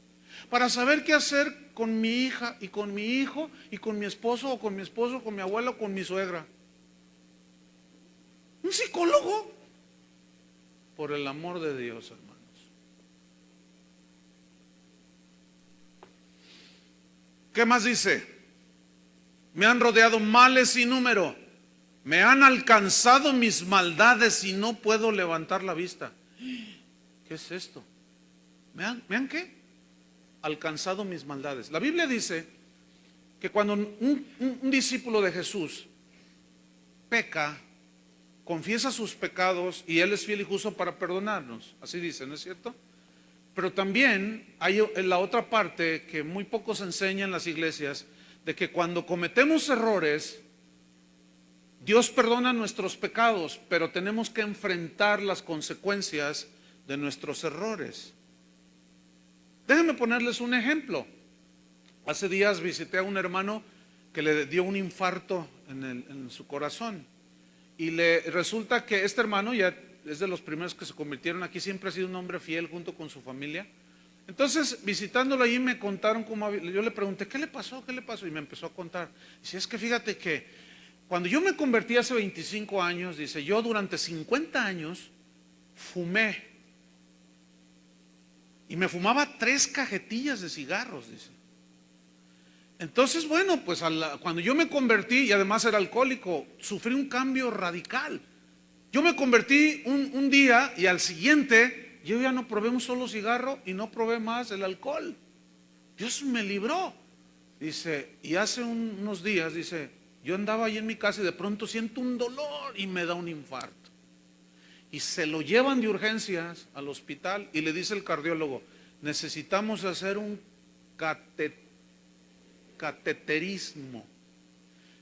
para saber qué hacer con mi hija y con mi hijo y con mi esposo o con mi abuela o con mi suegra. ¿Un psicólogo? Por el amor de Dios, hermanos. ¿Qué más dice? Me han rodeado males sin número, me han alcanzado mis maldades y no puedo levantar la vista. ¿Qué es esto? ¿Me han qué? Alcanzado mis maldades. La Biblia dice que cuando un discípulo de Jesús peca, confiesa sus pecados y Él es fiel y justo para perdonarnos. Así dice, ¿no es cierto? Pero también hay en la otra parte que muy poco se enseña en las iglesias, de que cuando cometemos errores, Dios perdona nuestros pecados, pero tenemos que enfrentar las consecuencias de nuestros errores. Déjenme ponerles un ejemplo. Hace días visité a un hermano que le dio un infarto en su corazón. Y resulta que este hermano ya es de los primeros que se convirtieron aquí, siempre ha sido un hombre fiel junto con su familia. Entonces, visitándolo allí me contaron cómo, yo le pregunté, ¿qué le pasó? ¿Qué le pasó? Y me empezó a contar. Dice, es que fíjate que cuando yo me convertí hace 25 años, dice, yo durante 50 años fumé. Y me fumaba 3 cajetillas de cigarros, dice. Entonces, bueno, pues cuando yo me convertí, y además era alcohólico, sufrí un cambio radical. Yo me convertí un día y al siguiente yo ya no probé un solo cigarro y no probé más el alcohol. Dios me libró. Dice, y hace unos días, dice, yo andaba ahí en mi casa y de pronto siento un dolor y me da un infarto. Y se lo llevan de urgencias al hospital y le dice el cardiólogo, necesitamos hacer un cateterismo,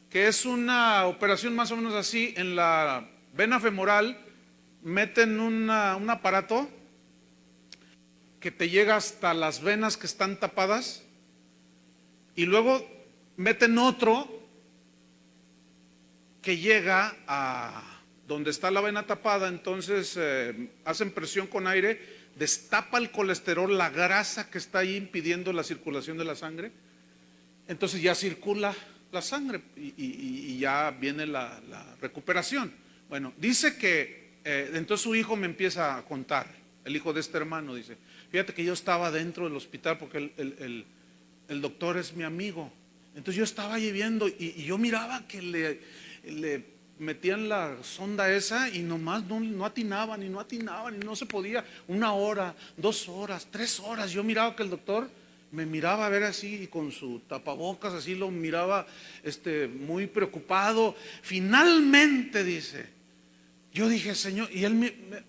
que es una operación más o menos así. En la vena femoral meten un aparato que te llega hasta las venas que están tapadas y luego meten otro que llega a donde está la vena tapada. Entonces hacen presión con aire, destapa el colesterol, la grasa que está ahí impidiendo la circulación de la sangre. Entonces ya circula la sangre y ya viene la recuperación. Bueno, dice que entonces su hijo me empieza a contar, el hijo de este hermano, dice, fíjate que yo estaba dentro del hospital porque el doctor es mi amigo. Entonces yo estaba allí viendo y yo miraba que le metían la sonda esa y nomás no atinaban y no se podía. 1 hora, 2 horas, 3 horas. Yo miraba que el doctor me miraba a ver así con su tapabocas, así lo miraba muy preocupado. Finalmente dice, yo dije, Señor, y él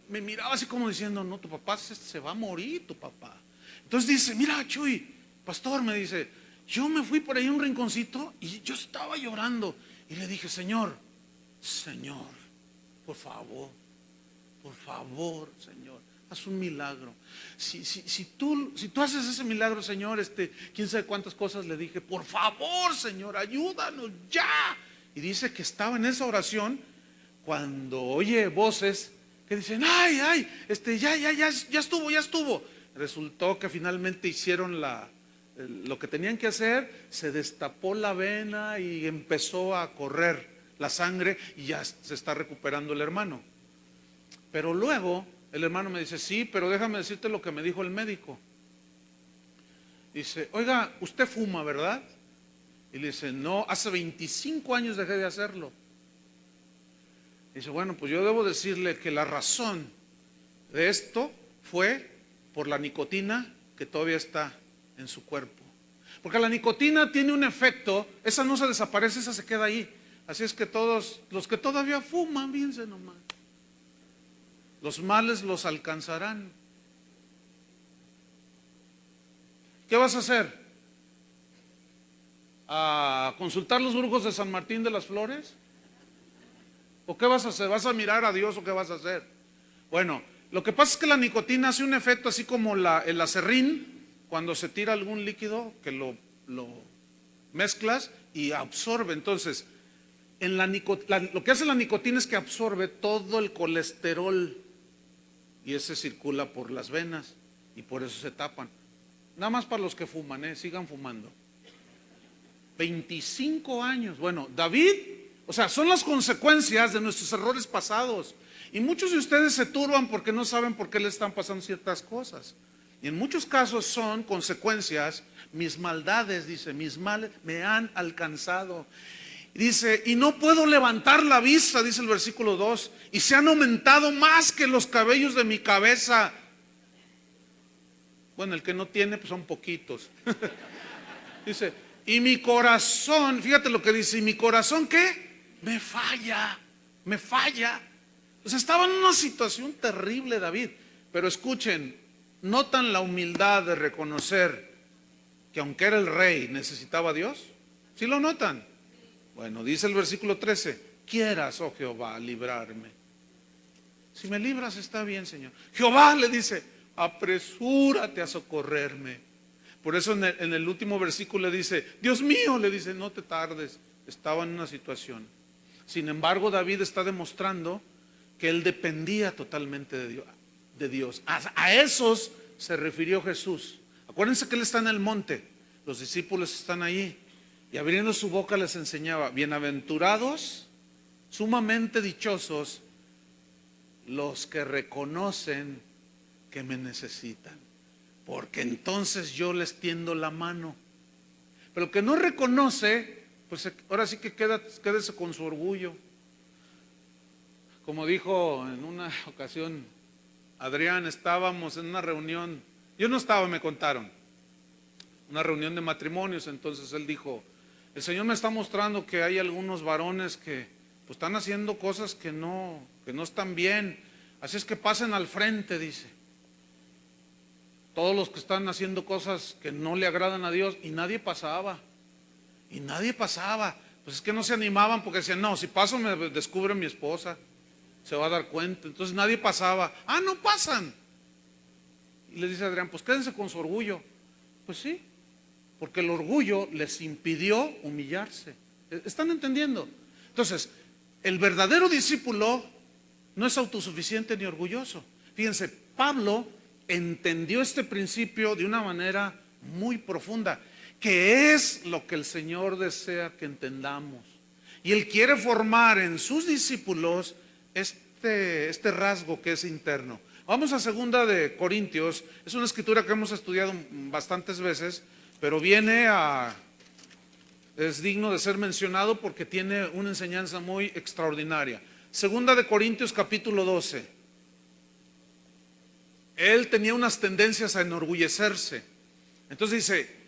me miraba así como diciendo, no, tu papá se va a morir, tu papá. Entonces dice, mira, Chuy, pastor, me dice, yo me fui por ahí a un rinconcito y yo estaba llorando y le dije, Señor, por favor, Señor, haz un milagro. Si tú haces ese milagro, Señor, quién sabe cuántas cosas le dije, por favor, Señor, ayúdanos ya. Y dice que estaba en esa oración cuando oye voces que que dicen, ay, ay, ya estuvo. Resultó que finalmente hicieron lo que tenían que hacer, se destapó la vena y empezó a correr la sangre y ya se está recuperando el hermano. Pero luego el hermano me dice, sí, pero déjame decirte lo que me dijo el médico. Dice, oiga, usted fuma, ¿verdad? Y le dice, no, hace 25 años dejé de hacerlo. Dice, bueno, pues yo debo decirle que la razón de esto fue por la nicotina que todavía está en su cuerpo. Porque la nicotina tiene un efecto, esa no se desaparece, esa se queda ahí. Así es que todos los que todavía fuman, fíjense nomás, los males los alcanzarán. ¿Qué vas a hacer? ¿A consultar los brujos de San Martín de las Flores? ¿O qué vas a hacer? ¿Vas a mirar a Dios o qué vas a hacer? Bueno, lo que pasa es que la nicotina hace un efecto así como el acerrín, cuando se tira algún líquido que lo mezclas y absorbe. Entonces, lo que hace la nicotina es que absorbe todo el colesterol y ese circula por las venas y por eso se tapan. Nada más para los que fuman, sigan fumando. 25 años. Bueno, David, o sea, son las consecuencias de nuestros errores pasados. Y muchos de ustedes se turban porque no saben por qué le están pasando ciertas cosas. Y en muchos casos son consecuencias, mis maldades, dice, mis males me han alcanzado. Dice, y no puedo levantar la vista, dice el versículo 2, y se han aumentado más que los cabellos de mi cabeza. Bueno, el que no tiene, pues son poquitos. Dice, y mi corazón, fíjate lo que dice, ¿y mi corazón qué? Me falla. O sea, estaba en una situación terrible David. Pero escuchen, ¿notan la humildad de reconocer que aunque era el rey, necesitaba a Dios? ¿Sí lo notan? Bueno, dice el versículo 13, quieras, oh Jehová, librarme. Si me libras está bien, Señor. Jehová le dice, apresúrate a socorrerme. Por eso en el último versículo le dice, Dios mío, le dice, no te tardes. Estaba en una situación. Sin embargo, David está demostrando que él dependía totalmente de Dios. A esos se refirió Jesús. Acuérdense que él está en el monte, los discípulos están allí y abriendo su boca les enseñaba, bienaventurados, sumamente dichosos los que reconocen que me necesitan, porque entonces yo les tiendo la mano. Pero el que no reconoce, pues ahora sí que quédese con su orgullo. Como dijo en una ocasión Adrián, estábamos en una reunión, yo no estaba, me contaron, una reunión de matrimonios. Entonces él dijo, el Señor me está mostrando que hay algunos varones que pues están haciendo cosas que no están bien, así es que pasen al frente, dice. Todos los que están haciendo cosas que no le agradan a Dios, y nadie pasaba. Pues es que no se animaban porque decían, no, si paso me descubre mi esposa, se va a dar cuenta. Entonces nadie pasaba. No pasan. Y le dice Adrián, pues quédense con su orgullo. Pues sí, porque el orgullo les impidió humillarse. ¿Están entendiendo? Entonces, el verdadero discípulo no es autosuficiente ni orgulloso. Fíjense, Pablo entendió este principio de una manera muy profunda, que es lo que el Señor desea que entendamos. Y Él quiere formar en sus discípulos este rasgo que es interno. Vamos a 2 de Corintios, es una escritura que hemos estudiado bastantes veces, pero es digno de ser mencionado porque tiene una enseñanza muy extraordinaria. 2 de Corintios capítulo 12. Él tenía unas tendencias a enorgullecerse. Entonces dice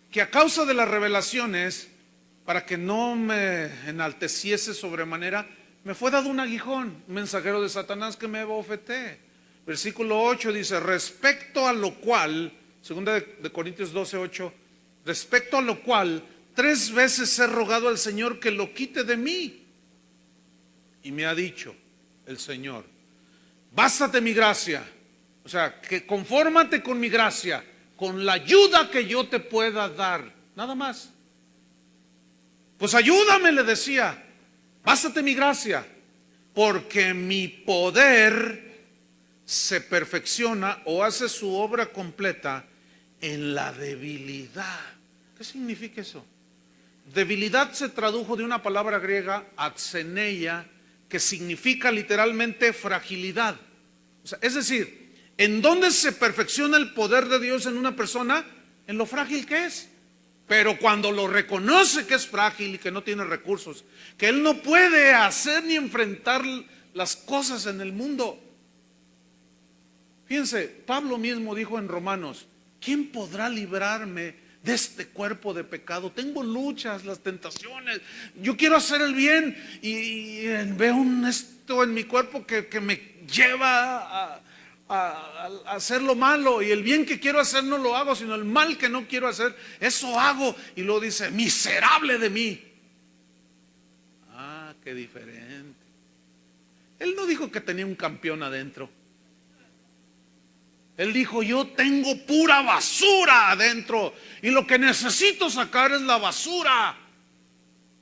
que a causa de las revelaciones, para que no me enalteciese sobremanera, me fue dado un aguijón, un mensajero de Satanás que me bofeté. Versículo 8 dice, respecto a lo cual, 2 de Corintios 12, 8, respecto a lo cual 3 veces he rogado al Señor que lo quite de mí. Y me ha dicho el Señor, bástate mi gracia. O sea, que confórmate con mi gracia, con la ayuda que yo te pueda dar, nada más. Pues ayúdame, le decía, bástate mi gracia, porque mi poder se perfecciona o hace su obra completa en la debilidad. ¿Qué significa eso? Debilidad se tradujo de una palabra griega, axeneia, que significa literalmente fragilidad. O sea, es decir, ¿en dónde se perfecciona el poder de Dios en una persona? En lo frágil que es. Pero cuando lo reconoce que es frágil y que no tiene recursos, que él no puede hacer ni enfrentar las cosas en el mundo. Fíjense, Pablo mismo dijo en Romanos: ¿quién podrá librarme de este cuerpo de pecado? Tengo luchas, las tentaciones, yo quiero hacer el bien y veo esto en mi cuerpo que me lleva a hacer lo malo, y el bien que quiero hacer no lo hago, sino el mal que no quiero hacer, eso hago. Y luego dice: miserable de mí. Ah, qué diferente. Él no dijo que tenía un campeón adentro. Él dijo: yo tengo pura basura adentro y lo que necesito sacar es la basura.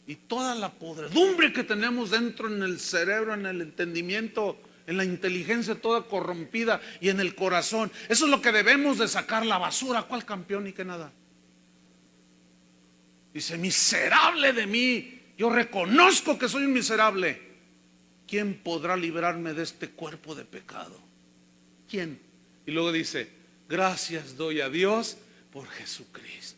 Y toda la podredumbre que tenemos dentro, en el cerebro, en el entendimiento, en la inteligencia toda corrompida y en el corazón, eso es lo que debemos de sacar, la basura. ¿Cuál campeón ni qué nada? Dice: miserable de mí, yo reconozco que soy un miserable. ¿Quién podrá librarme de este cuerpo de pecado? ¿Quién? Y luego dice: gracias doy a Dios por Jesucristo.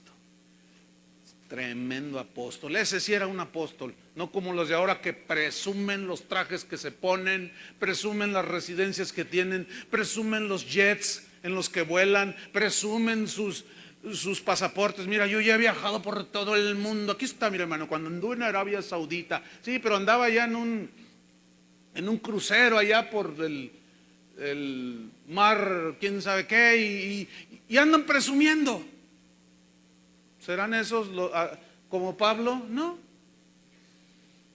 Tremendo apóstol. Ese sí era un apóstol, no como los de ahora que presumen los trajes que se ponen, presumen las residencias que tienen, presumen los jets en los que vuelan, presumen sus pasaportes. Mira, yo ya he viajado por todo el mundo. Aquí está, mi hermano, cuando anduve en Arabia Saudita. Sí, pero andaba ya en un crucero allá por el mar, quién sabe qué, y andan presumiendo. ¿Serán esos como Pablo? No.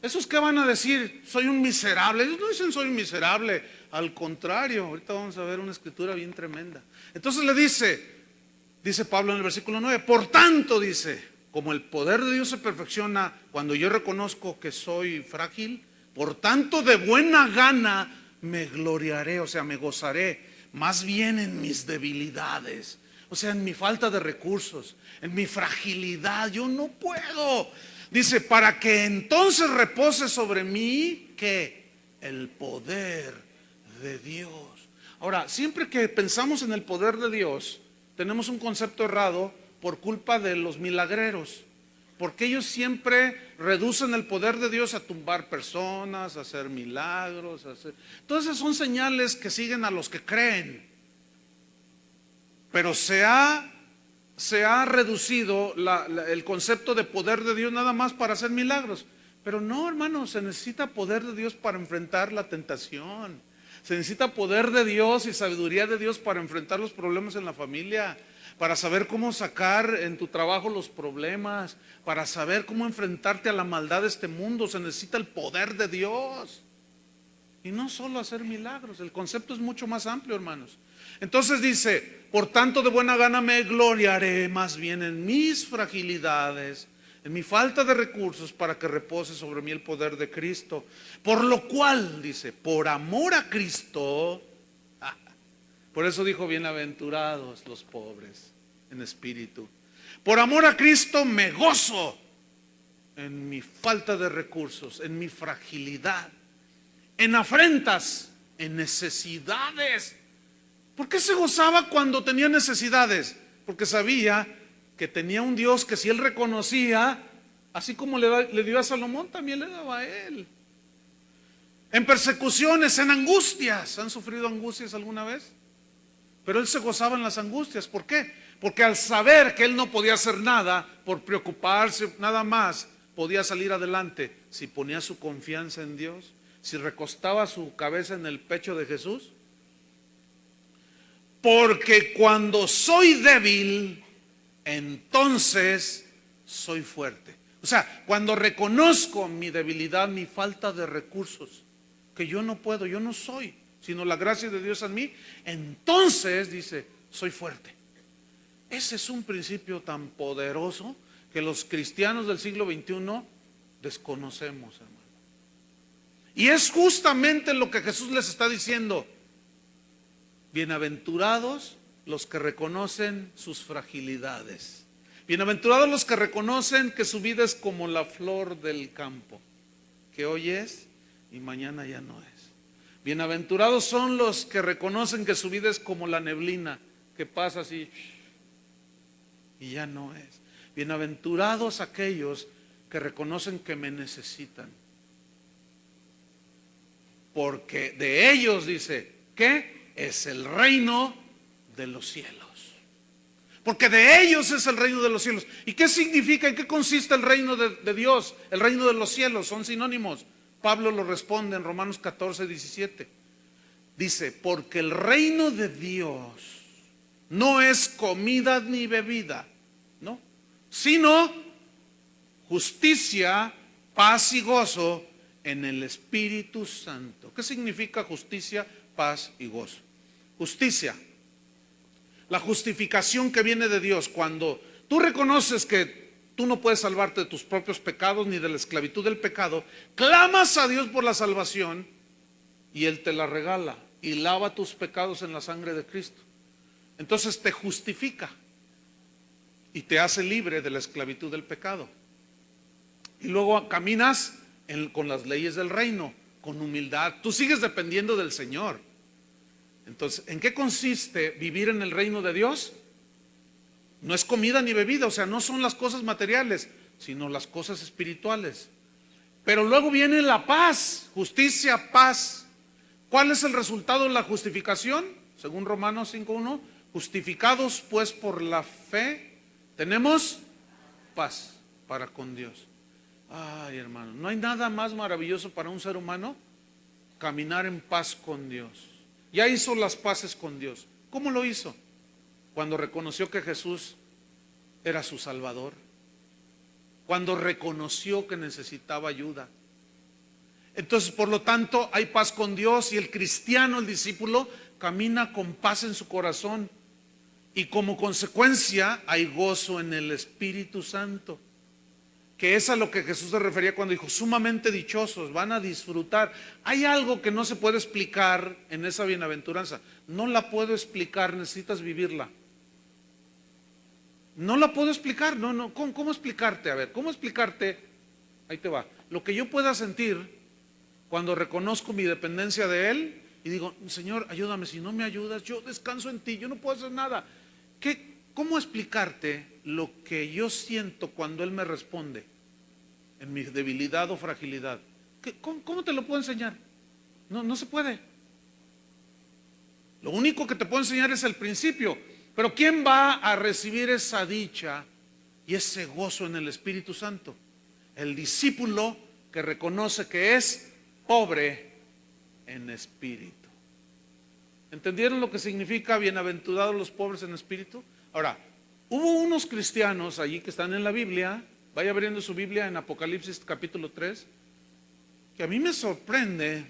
¿Esos qué van a decir? Soy un miserable. Ellos no dicen soy un miserable. Al contrario, ahorita vamos a ver una escritura bien tremenda. Entonces le dice Pablo en el versículo 9: por tanto, dice, como el poder de Dios se perfecciona cuando yo reconozco que soy frágil, por tanto de buena gana me gloriaré, o sea, me gozaré más bien en mis debilidades. O sea, en mi falta de recursos, en mi fragilidad, yo no puedo. Dice: para que entonces repose sobre mí, ¿qué? El poder de Dios. Ahora, siempre que pensamos en el poder de Dios, tenemos un concepto errado por culpa de los milagreros. Porque ellos siempre reducen el poder de Dios a tumbar personas, a hacer milagros, todas esas son señales que siguen a los que creen. Pero se ha reducido el concepto de poder de Dios nada más para hacer milagros. Pero no, hermano, se necesita poder de Dios para enfrentar la tentación. Se necesita poder de Dios y sabiduría de Dios para enfrentar los problemas en la familia, para saber cómo sacar en tu trabajo los problemas, para saber cómo enfrentarte a la maldad de este mundo. Se necesita el poder de Dios. Y no solo hacer milagros, el concepto es mucho más amplio, hermanos. Entonces dice: por tanto de buena gana me gloriaré más bien en mis fragilidades, en mi falta de recursos, para que repose sobre mí el poder de Cristo. Por lo cual, dice, por amor a Cristo, por eso dijo: bienaventurados los pobres en espíritu. Por amor a Cristo me gozo en mi falta de recursos, en mi fragilidad, en afrentas, en necesidades. ¿Por qué se gozaba cuando tenía necesidades? Porque sabía que tenía un Dios que, si él reconocía, así como le dio a Salomón, también le daba a él. En persecuciones, en angustias. ¿Han sufrido angustias alguna vez? Pero él se gozaba en las angustias. ¿Por qué? Porque al saber que él no podía hacer nada por preocuparse nada más, podía salir adelante si ponía su confianza en Dios, si recostaba su cabeza en el pecho de Jesús. Porque cuando soy débil, entonces soy fuerte. O sea, cuando reconozco mi debilidad, mi falta de recursos, que yo no puedo, yo no soy, sino la gracia de Dios en mí, entonces, dice, soy fuerte. Ese es un principio tan poderoso que los cristianos del siglo XXI desconocemos, hermano. Y es justamente lo que Jesús les está diciendo. Bienaventurados los que reconocen sus fragilidades. Bienaventurados los que reconocen que su vida es como la flor del campo, que hoy es y mañana ya no es. Bienaventurados son los que reconocen que su vida es como la neblina, que pasa así y ya no es. Bienaventurados aquellos que reconocen que me necesitan, porque de ellos, dice, ¿qué? Es el reino de los cielos. Porque de ellos es el reino de los cielos. ¿Y qué significa? ¿En qué consiste el reino de Dios? El reino de los cielos, son sinónimos. Pablo lo responde en Romanos 14, 17. Dice, porque el reino de Dios no es comida ni bebida, ¿no? Sino justicia, paz y gozo en el Espíritu Santo. ¿Qué significa justicia, paz y gozo? Justicia, la justificación que viene de Dios. Cuando tú reconoces que tú no puedes salvarte de tus propios pecados ni de la esclavitud del pecado, clamas a Dios por la salvación y Él te la regala y lava tus pecados en la sangre de Cristo. Entonces te justifica y te hace libre de la esclavitud del pecado. Y luego caminas con las leyes del reino, con humildad. Tú sigues dependiendo del Señor. Entonces, ¿en qué consiste vivir en el reino de Dios? No es comida ni bebida, o sea, no son las cosas materiales, sino las cosas espirituales. Pero luego viene la paz, justicia, paz. ¿Cuál es el resultado de la justificación? Según Romanos 5:1, justificados pues por la fe, tenemos paz para con Dios. Ay, hermano, no hay nada más maravilloso para un ser humano caminar en paz con Dios. Ya hizo las paces con Dios. ¿Cómo lo hizo? Cuando reconoció que Jesús era su Salvador. Cuando reconoció que necesitaba ayuda. Entonces, por lo tanto, hay paz con Dios y el cristiano, el discípulo, camina con paz en su corazón. Y como consecuencia, hay gozo en el Espíritu Santo. Que es a lo que Jesús se refería cuando dijo, sumamente dichosos, van a disfrutar. Hay algo que no se puede explicar en esa bienaventuranza. No la puedo explicar, necesitas vivirla. No la puedo explicar, no. ¿Cómo explicarte? A ver, ¿cómo explicarte? Ahí te va. Lo que yo pueda sentir cuando reconozco mi dependencia de Él y digo, Señor, ayúdame, si no me ayudas, yo descanso en ti, yo no puedo hacer nada. ¿Cómo explicarte lo que yo siento cuando Él me responde en mi debilidad o fragilidad? ¿Cómo te lo puedo enseñar? No se puede. Lo único que te puedo enseñar es el principio. Pero ¿quién va a recibir esa dicha y ese gozo en el Espíritu Santo? El discípulo que reconoce que es pobre en espíritu. ¿Entendieron lo que significa bienaventurados los pobres en espíritu? Ahora, hubo unos cristianos allí que están en la Biblia, vaya abriendo su Biblia en Apocalipsis capítulo 3, que a mí me sorprende,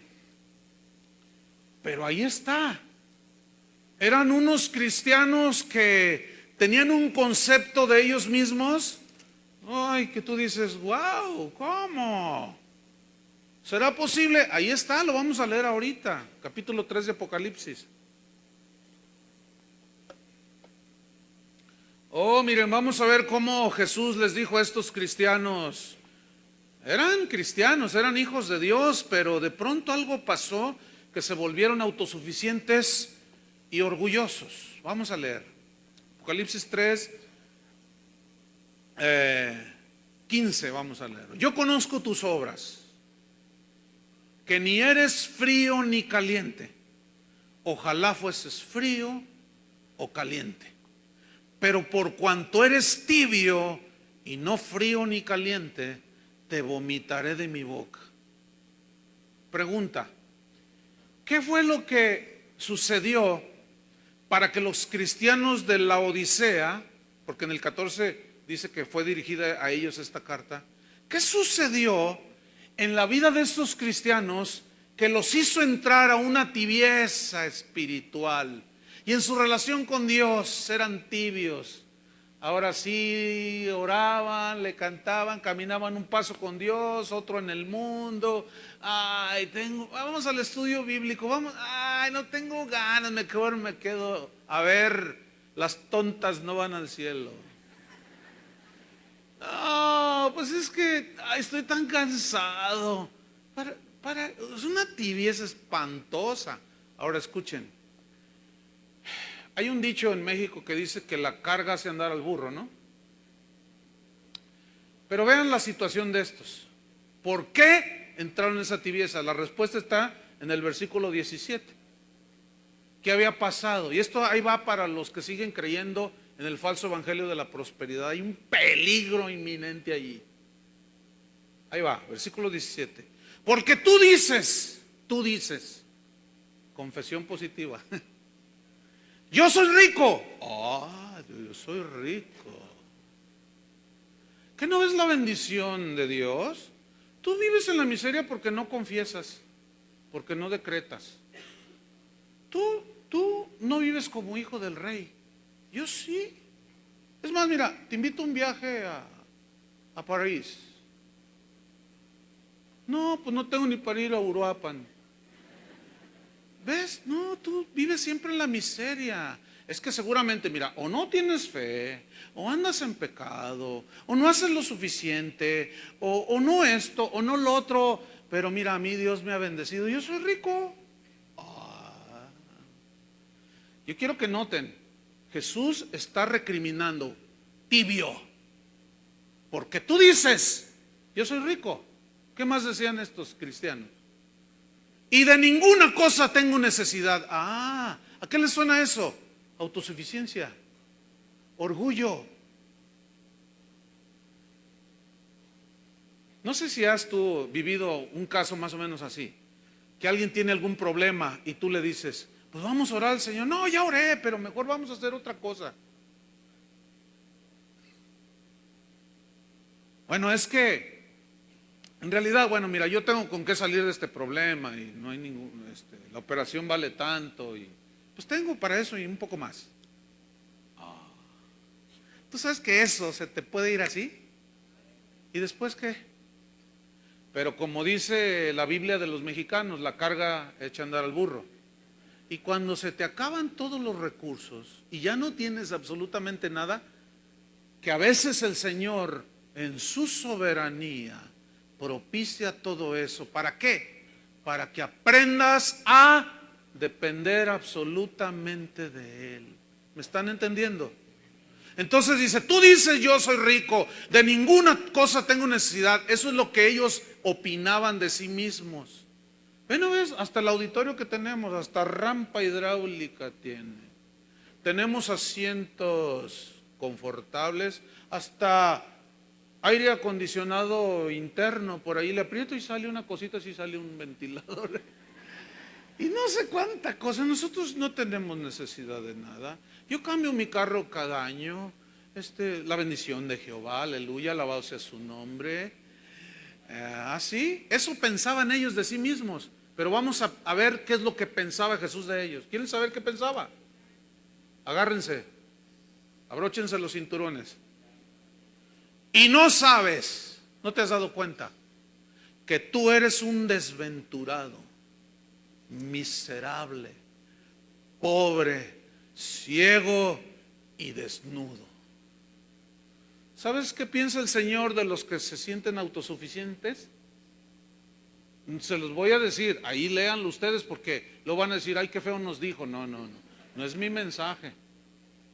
pero ahí está. Eran unos cristianos que tenían un concepto de ellos mismos, ay, que tú dices, wow, ¿cómo? ¿Será posible? Ahí está, lo vamos a leer ahorita, capítulo 3 de Apocalipsis. Oh, miren, vamos a ver cómo Jesús les dijo a estos cristianos. Eran cristianos, eran hijos de Dios, pero de pronto algo pasó que se volvieron autosuficientes y orgullosos. Vamos a leer. Apocalipsis 3, 15, vamos a leer. Yo conozco tus obras, que ni eres frío ni caliente. Ojalá fueses frío o caliente. Pero por cuanto eres tibio y no frío ni caliente, te vomitaré de mi boca. Pregunta, ¿qué fue lo que sucedió para que los cristianos de la Odisea, porque en el 14 dice que fue dirigida a ellos esta carta, ¿qué sucedió en la vida de estos cristianos que los hizo entrar a una tibieza espiritual? Y en su relación con Dios eran tibios. ahora sí oraban, le cantaban, caminaban un paso con Dios, otro en el mundo. Ay, vamos al estudio bíblico, vamos, ay, no tengo ganas, me quedo, a ver, las tontas no van al cielo. No, pues es que ay, estoy tan cansado. Es una tibieza espantosa. Ahora escuchen, hay un dicho en México que dice que la carga hace andar al burro, ¿no? Pero vean la situación de estos. ¿Por qué entraron en esa tibieza? La respuesta está en el versículo 17. ¿Qué había pasado? Y esto ahí va para los que siguen creyendo en el falso evangelio de la prosperidad. Hay un peligro inminente allí. Ahí va, versículo 17. Porque tú dices, confesión positiva. Yo soy rico. Yo soy rico. ¿Qué no es la bendición de Dios? Tú vives en la miseria porque no confiesas, porque no decretas. Tú no vives como hijo del rey. Yo sí. Es más, mira, te invito a un viaje a París. No, pues no tengo ni para ir a Uruapan. ¿Ves? No, tú vives siempre en la miseria. Es que seguramente, mira, o no tienes fe, o andas en pecado, o no haces lo suficiente, o no esto, o no lo otro. Pero mira, a mí Dios me ha bendecido, yo soy rico. Yo quiero que noten, Jesús está recriminando, tibio, porque tú dices, yo soy rico. ¿Qué más decían estos cristianos? Y de ninguna cosa tengo necesidad. ¿A qué les suena eso? Autosuficiencia, orgullo. No sé si has tú vivido un caso más o menos así, que alguien tiene algún problema y tú le dices, pues vamos a orar al Señor. No, ya oré, pero mejor vamos a hacer otra cosa. Bueno, es que en realidad, bueno, mira, yo tengo con qué salir de este problema y no hay ningún, la operación vale tanto y pues tengo para eso y un poco más. ¿Tú sabes que eso se te puede ir así? ¿Y después qué? Pero como dice la Biblia de los mexicanos, la carga echa a andar al burro. Y cuando se te acaban todos los recursos y ya no tienes absolutamente nada, que a veces el Señor en su soberanía propicia todo eso. ¿Para qué? Para que aprendas a depender absolutamente de Él. ¿Me están entendiendo? Entonces dice, tú dices yo soy rico, de ninguna cosa tengo necesidad. Eso es lo que ellos opinaban de sí mismos. Bueno, ves, hasta el auditorio que tenemos, hasta rampa hidráulica tiene. Tenemos asientos confortables, hasta aire acondicionado interno, por ahí le aprieto y sale una cosita, así sale un ventilador. Y no sé cuánta cosa, nosotros no tenemos necesidad de nada. Yo cambio mi carro cada año, la bendición de Jehová, aleluya, alabado sea su nombre. Así, eso pensaban ellos de sí mismos. Pero vamos a ver qué es lo que pensaba Jesús de ellos. ¿Quieren saber qué pensaba? Agárrense, abróchense los cinturones. Y no sabes, no te has dado cuenta, que tú eres un desventurado, miserable, pobre, ciego y desnudo. ¿Sabes qué piensa el Señor de los que se sienten autosuficientes? Se los voy a decir, ahí léanlo ustedes porque lo van a decir, ay, qué feo nos dijo. No es mi mensaje.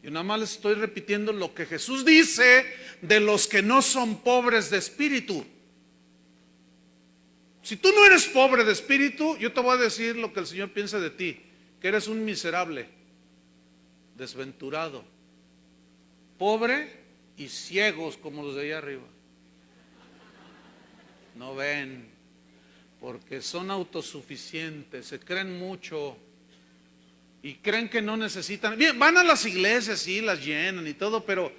Yo nada más les estoy repitiendo lo que Jesús dice de los que no son pobres de espíritu. Si tú no eres pobre de espíritu, yo te voy a decir lo que el Señor piensa de ti, que eres un miserable, desventurado, pobre y ciegos como los de allá arriba. No ven, porque son autosuficientes, se creen mucho y creen que no necesitan. Bien, van a las iglesias, sí, las llenan y todo, pero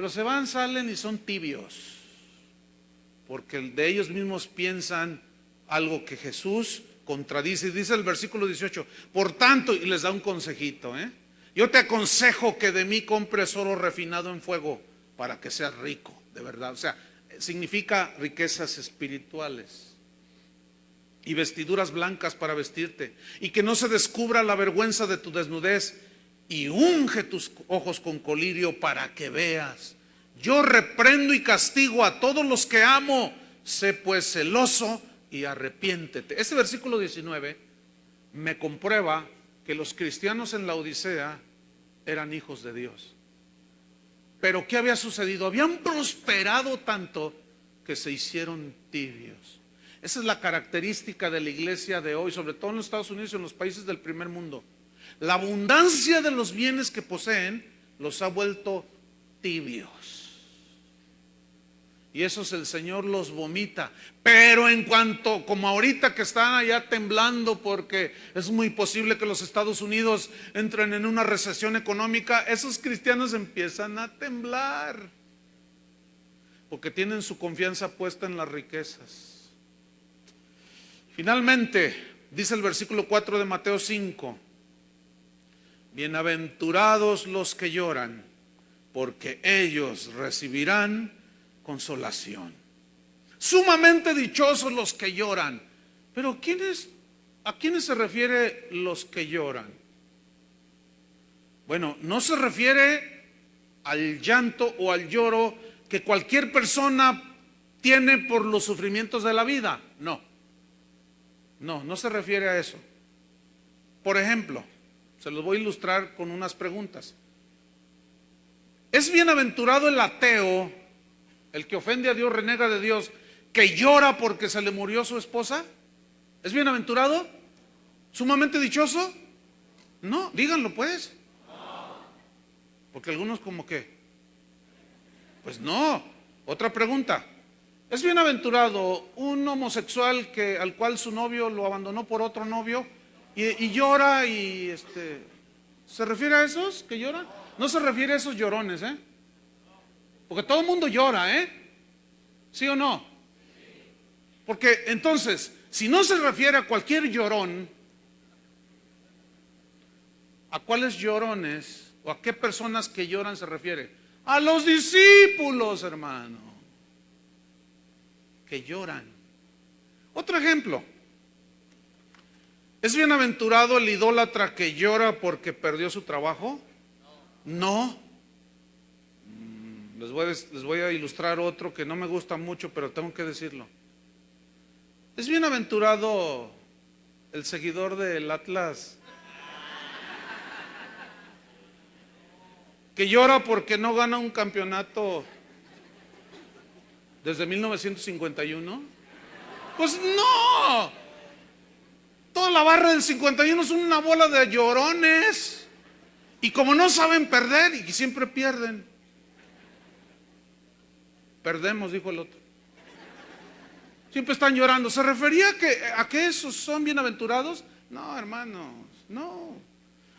se van, salen y son tibios, porque de ellos mismos piensan algo que Jesús contradice. Dice el versículo 18, por tanto, y les da un consejito, yo te aconsejo que de mí compres oro refinado en fuego, para que seas rico, de verdad. O sea, significa riquezas espirituales. Y vestiduras blancas para vestirte, y que no se descubra la vergüenza de tu desnudez, y unge tus ojos con colirio para que veas. Yo reprendo y castigo a todos los que amo. Sé pues celoso y arrepiéntete. Este versículo 19 me comprueba que los cristianos en la Odisea eran hijos de Dios. Pero ¿qué había sucedido? Habían prosperado tanto que se hicieron tibios. Esa es la característica de la iglesia de hoy, sobre todo en los Estados Unidos y en los países del primer mundo. La abundancia de los bienes que poseen los ha vuelto tibios. Y esos el Señor los vomita. Pero en cuanto, como ahorita que están allá temblando porque es muy posible que los Estados Unidos entren en una recesión económica, esos cristianos empiezan a temblar porque tienen su confianza puesta en las riquezas. Finalmente, dice el versículo 4 de Mateo 5: bienaventurados los que lloran, porque ellos recibirán consolación. Sumamente dichosos los que lloran. Pero ¿a quiénes se refiere los que lloran? Bueno, no se refiere al llanto o al lloro que cualquier persona tiene por los sufrimientos de la vida. No se refiere a eso. Por ejemplo, se los voy a ilustrar con unas preguntas. ¿Es bienaventurado el ateo, el que ofende a Dios, renega de Dios, que llora porque se le murió su esposa? ¿Es bienaventurado? ¿Sumamente dichoso? No, díganlo pues. Porque algunos como que, pues no. Otra pregunta: ¿es bienaventurado un homosexual al cual su novio lo abandonó por otro novio y llora y ¿se refiere a esos que lloran? No se refiere a esos llorones, porque todo el mundo llora, ¿sí o no? Porque entonces, si no se refiere a cualquier llorón, ¿a cuáles llorones o a qué personas que lloran se refiere? A los discípulos, hermano, que lloran. Otro ejemplo: ¿es bienaventurado el idólatra que llora porque perdió su trabajo? No. Les voy a ilustrar otro que no me gusta mucho, pero tengo que decirlo. ¿Es bienaventurado el seguidor del Atlas que llora porque no gana un campeonato desde 1951? Pues no. Toda la barra del 51 es una bola de llorones. Y como no saben perder y siempre pierden. Perdemos, dijo el otro. Siempre están llorando. ¿Se refería a que esos son bienaventurados? No, hermanos, no.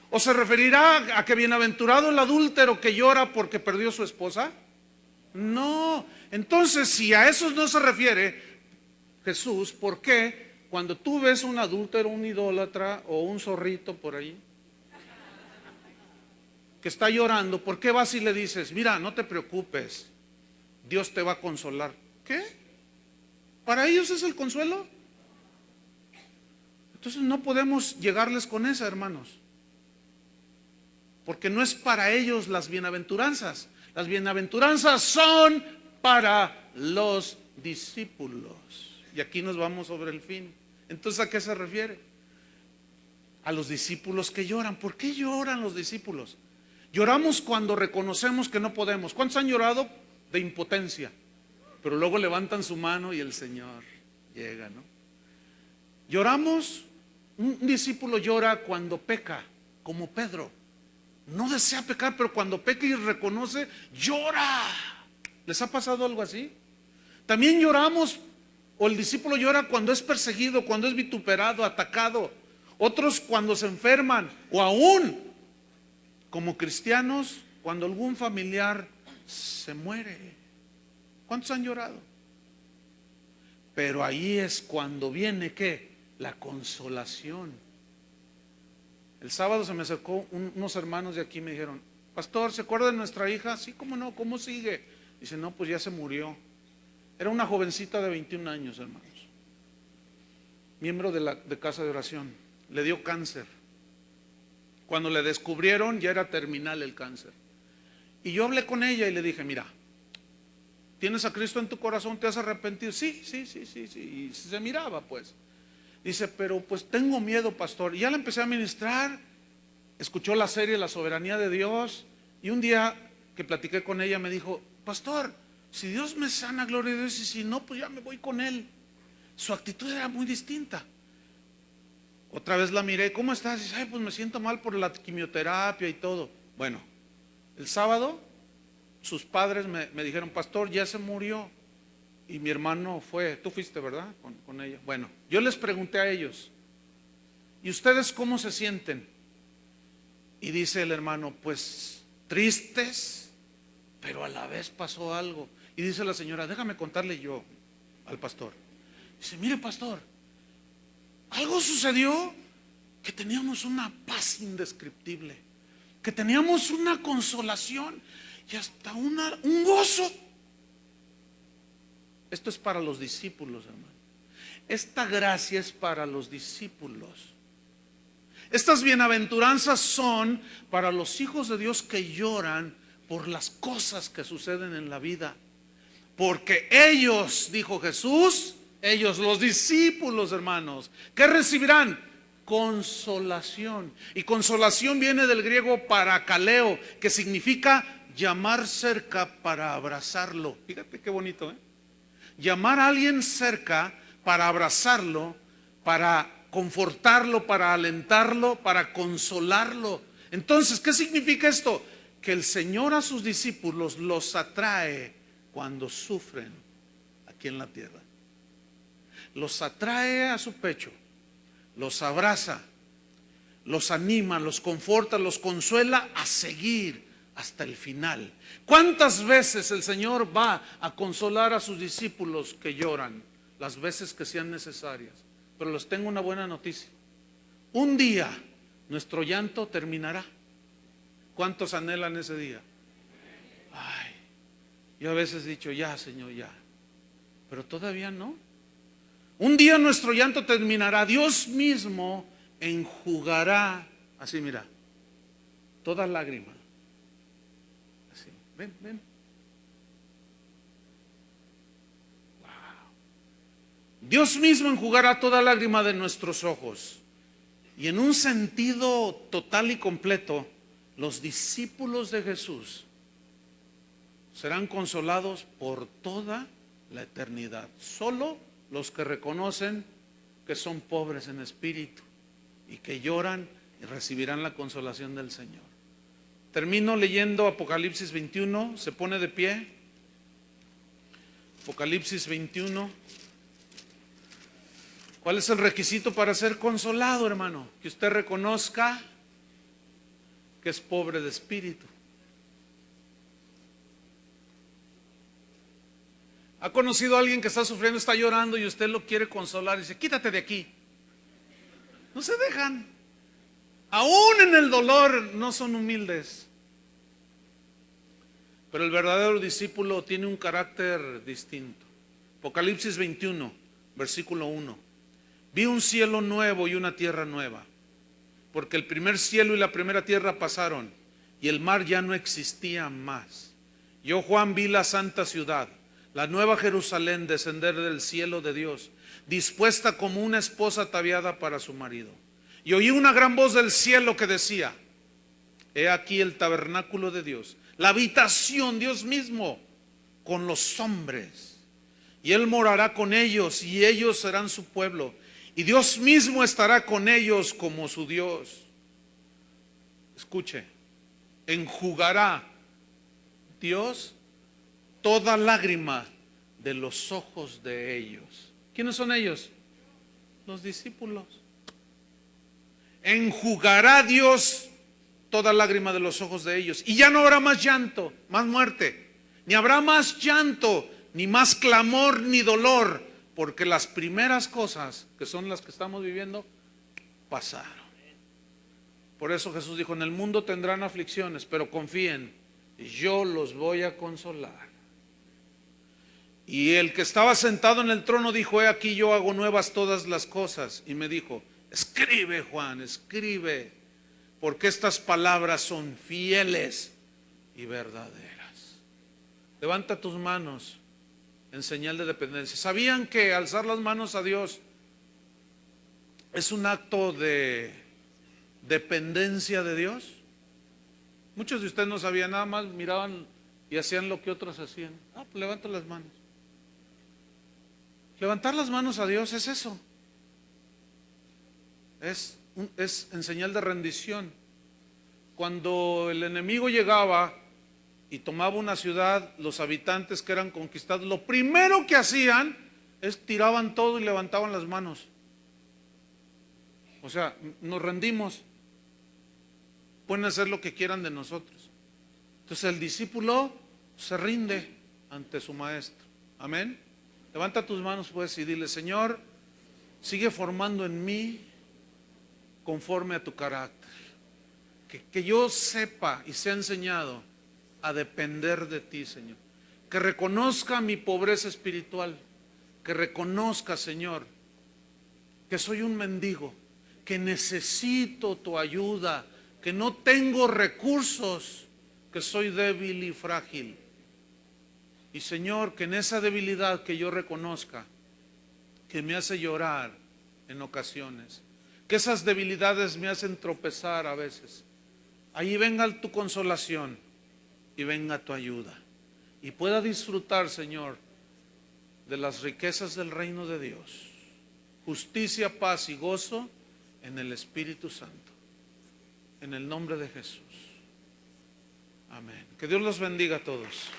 ¿O se referirá a que bienaventurado el adúltero que llora porque perdió su esposa? No. Entonces, si a esos no se refiere Jesús, ¿por qué cuando tú ves un adúltero, un idólatra o un zorrito por ahí que está llorando, por qué vas y le dices: mira, no te preocupes, Dios te va a consolar? ¿Qué? ¿Para ellos es el consuelo? Entonces no podemos llegarles con esa, hermanos, porque no es para ellos las bienaventuranzas. Las bienaventuranzas son para los discípulos. Y aquí nos vamos sobre el fin. Entonces, ¿a qué se refiere? A los discípulos que lloran. ¿Por qué lloran los discípulos? Lloramos cuando reconocemos que no podemos. ¿Cuántos han llorado de impotencia? Pero luego levantan su mano y el Señor llega, ¿no? Lloramos, un discípulo llora cuando peca, como Pedro. No desea pecar, pero cuando peca y reconoce, llora. ¿Les ha pasado algo así? También lloramos, o el discípulo llora cuando es perseguido, cuando es vituperado, atacado. Otros cuando se enferman, o aún como cristianos cuando algún familiar se muere. ¿Cuántos han llorado? Pero ahí es cuando viene ¿qué? La consolación. El sábado se me acercó unos hermanos de aquí y me dijeron: pastor, ¿se acuerda de nuestra hija? Sí, cómo no, ¿cómo sigue? Dice, no, pues ya se murió. Era una jovencita de 21 años, hermanos, miembro de casa de oración. Le dio cáncer. Cuando le descubrieron ya era terminal el cáncer. Y yo hablé con ella y le dije, mira, ¿tienes a Cristo en tu corazón? ¿Te has arrepentido? Sí. Y se miraba pues. Dice, pero pues tengo miedo, pastor. Y ya la empecé a ministrar. Escuchó la serie La Soberanía de Dios. Y un día que platiqué con ella me dijo, pastor, si Dios me sana, gloria a Dios, y si no, pues ya me voy con Él. Su actitud era muy distinta. Otra vez la miré, ¿cómo estás? Dice, ay, pues me siento mal por la quimioterapia y todo. Bueno, el sábado sus padres me dijeron, pastor, ya se murió. Y mi hermano fue, tú fuiste, ¿verdad? Con ella. Bueno, yo les pregunté a ellos, ¿y ustedes cómo se sienten? Y dice el hermano, pues tristes, pero a la vez pasó algo. Y dice la señora, déjame contarle yo al pastor. Dice, mire pastor, algo sucedió que teníamos una paz indescriptible, que teníamos una consolación y hasta un gozo. Esto es para los discípulos, hermano. Esta gracia es para los discípulos. Estas bienaventuranzas son para los hijos de Dios que lloran por las cosas que suceden en la vida. Porque ellos, dijo Jesús, ellos, los discípulos, hermanos, ¿qué recibirán? Consolación. Y consolación viene del griego parakaleo, que significa llamar cerca para abrazarlo. Fíjate qué bonito, ¿eh? Llamar a alguien cerca para abrazarlo, para confortarlo, para alentarlo, para consolarlo. Entonces, ¿qué significa esto? Que el Señor a sus discípulos los atrae cuando sufren aquí en la tierra. Los atrae a su pecho, los abraza, los anima, los conforta, los consuela a seguir hasta el final. ¿Cuántas veces el Señor va a consolar a sus discípulos que lloran? Las veces que sean necesarias. Pero les tengo una buena noticia. Un día nuestro llanto terminará. ¿Cuántos anhelan ese día? Ay, yo a veces he dicho, ya Señor, ya. Pero todavía no. Un día nuestro llanto terminará. Dios mismo enjugará, así mira, toda lágrima. Así, ven. Wow. Dios mismo enjugará toda lágrima de nuestros ojos. Y en un sentido total y completo, los discípulos de Jesús serán consolados por toda la eternidad. Solo los que reconocen que son pobres en espíritu y que lloran y recibirán la consolación del Señor. Termino leyendo Apocalipsis 21, se pone de pie. Apocalipsis 21. ¿Cuál es el requisito para ser consolado, hermano? Que usted reconozca que es pobre de espíritu. ¿Ha conocido a alguien que está sufriendo, está llorando y usted lo quiere consolar y dice, quítate de aquí? No se dejan. Aún en el dolor no son humildes. Pero el verdadero discípulo tiene un carácter distinto. Apocalipsis 21, versículo 1. Vi un cielo nuevo y una tierra nueva, porque el primer cielo y la primera tierra pasaron y el mar ya no existía más. Yo, Juan, vi la santa ciudad, la nueva Jerusalén, descender del cielo de Dios, dispuesta como una esposa ataviada para su marido. Y oí una gran voz del cielo que decía, he aquí el tabernáculo de Dios, la habitación, Dios mismo, con los hombres. Y Él morará con ellos y ellos serán su pueblo. Y Dios mismo estará con ellos como su Dios. Escuche, enjugará Dios toda lágrima de los ojos de ellos. ¿Quiénes son ellos? Los discípulos. Enjugará Dios toda lágrima de los ojos de ellos. Y ya no habrá más llanto, más muerte. Ni habrá más llanto, ni más clamor, ni dolor. Porque las primeras cosas, que son las que estamos viviendo, pasaron. Por eso Jesús dijo, en el mundo tendrán aflicciones, pero confíen, yo los voy a consolar. Y el que estaba sentado en el trono dijo: he aquí yo hago nuevas todas las cosas. Y me dijo: escribe, Juan, escribe, porque estas palabras son fieles y verdaderas. Levanta tus manos en señal de dependencia. ¿Sabían que alzar las manos a Dios es un acto de dependencia de Dios? Muchos de ustedes no sabían, nada más miraban y hacían lo que otros hacían. Pues levanta las manos. Levantar las manos a Dios es eso. Es en señal de rendición. Cuando el enemigo llegaba y tomaba una ciudad, los habitantes que eran conquistados, lo primero que hacían es tiraban todo y levantaban las manos. O sea, nos rendimos. Pueden hacer lo que quieran de nosotros. Entonces el discípulo se rinde ante su maestro. Amén. Levanta tus manos pues y dile: Señor, sigue formando en mí conforme a tu carácter. Que yo sepa y sea enseñado a depender de ti, Señor. Que reconozca mi pobreza espiritual. Que reconozca, Señor, que soy un mendigo, que necesito tu ayuda, que no tengo recursos, que soy débil y frágil. Y Señor, que en esa debilidad que yo reconozca, que me hace llorar en ocasiones, que esas debilidades me hacen tropezar a veces, ahí venga tu consolación y venga tu ayuda, y pueda disfrutar, Señor, de las riquezas del reino de Dios, justicia, paz y gozo en el Espíritu Santo, en el nombre de Jesús. Amén. Que Dios los bendiga a todos.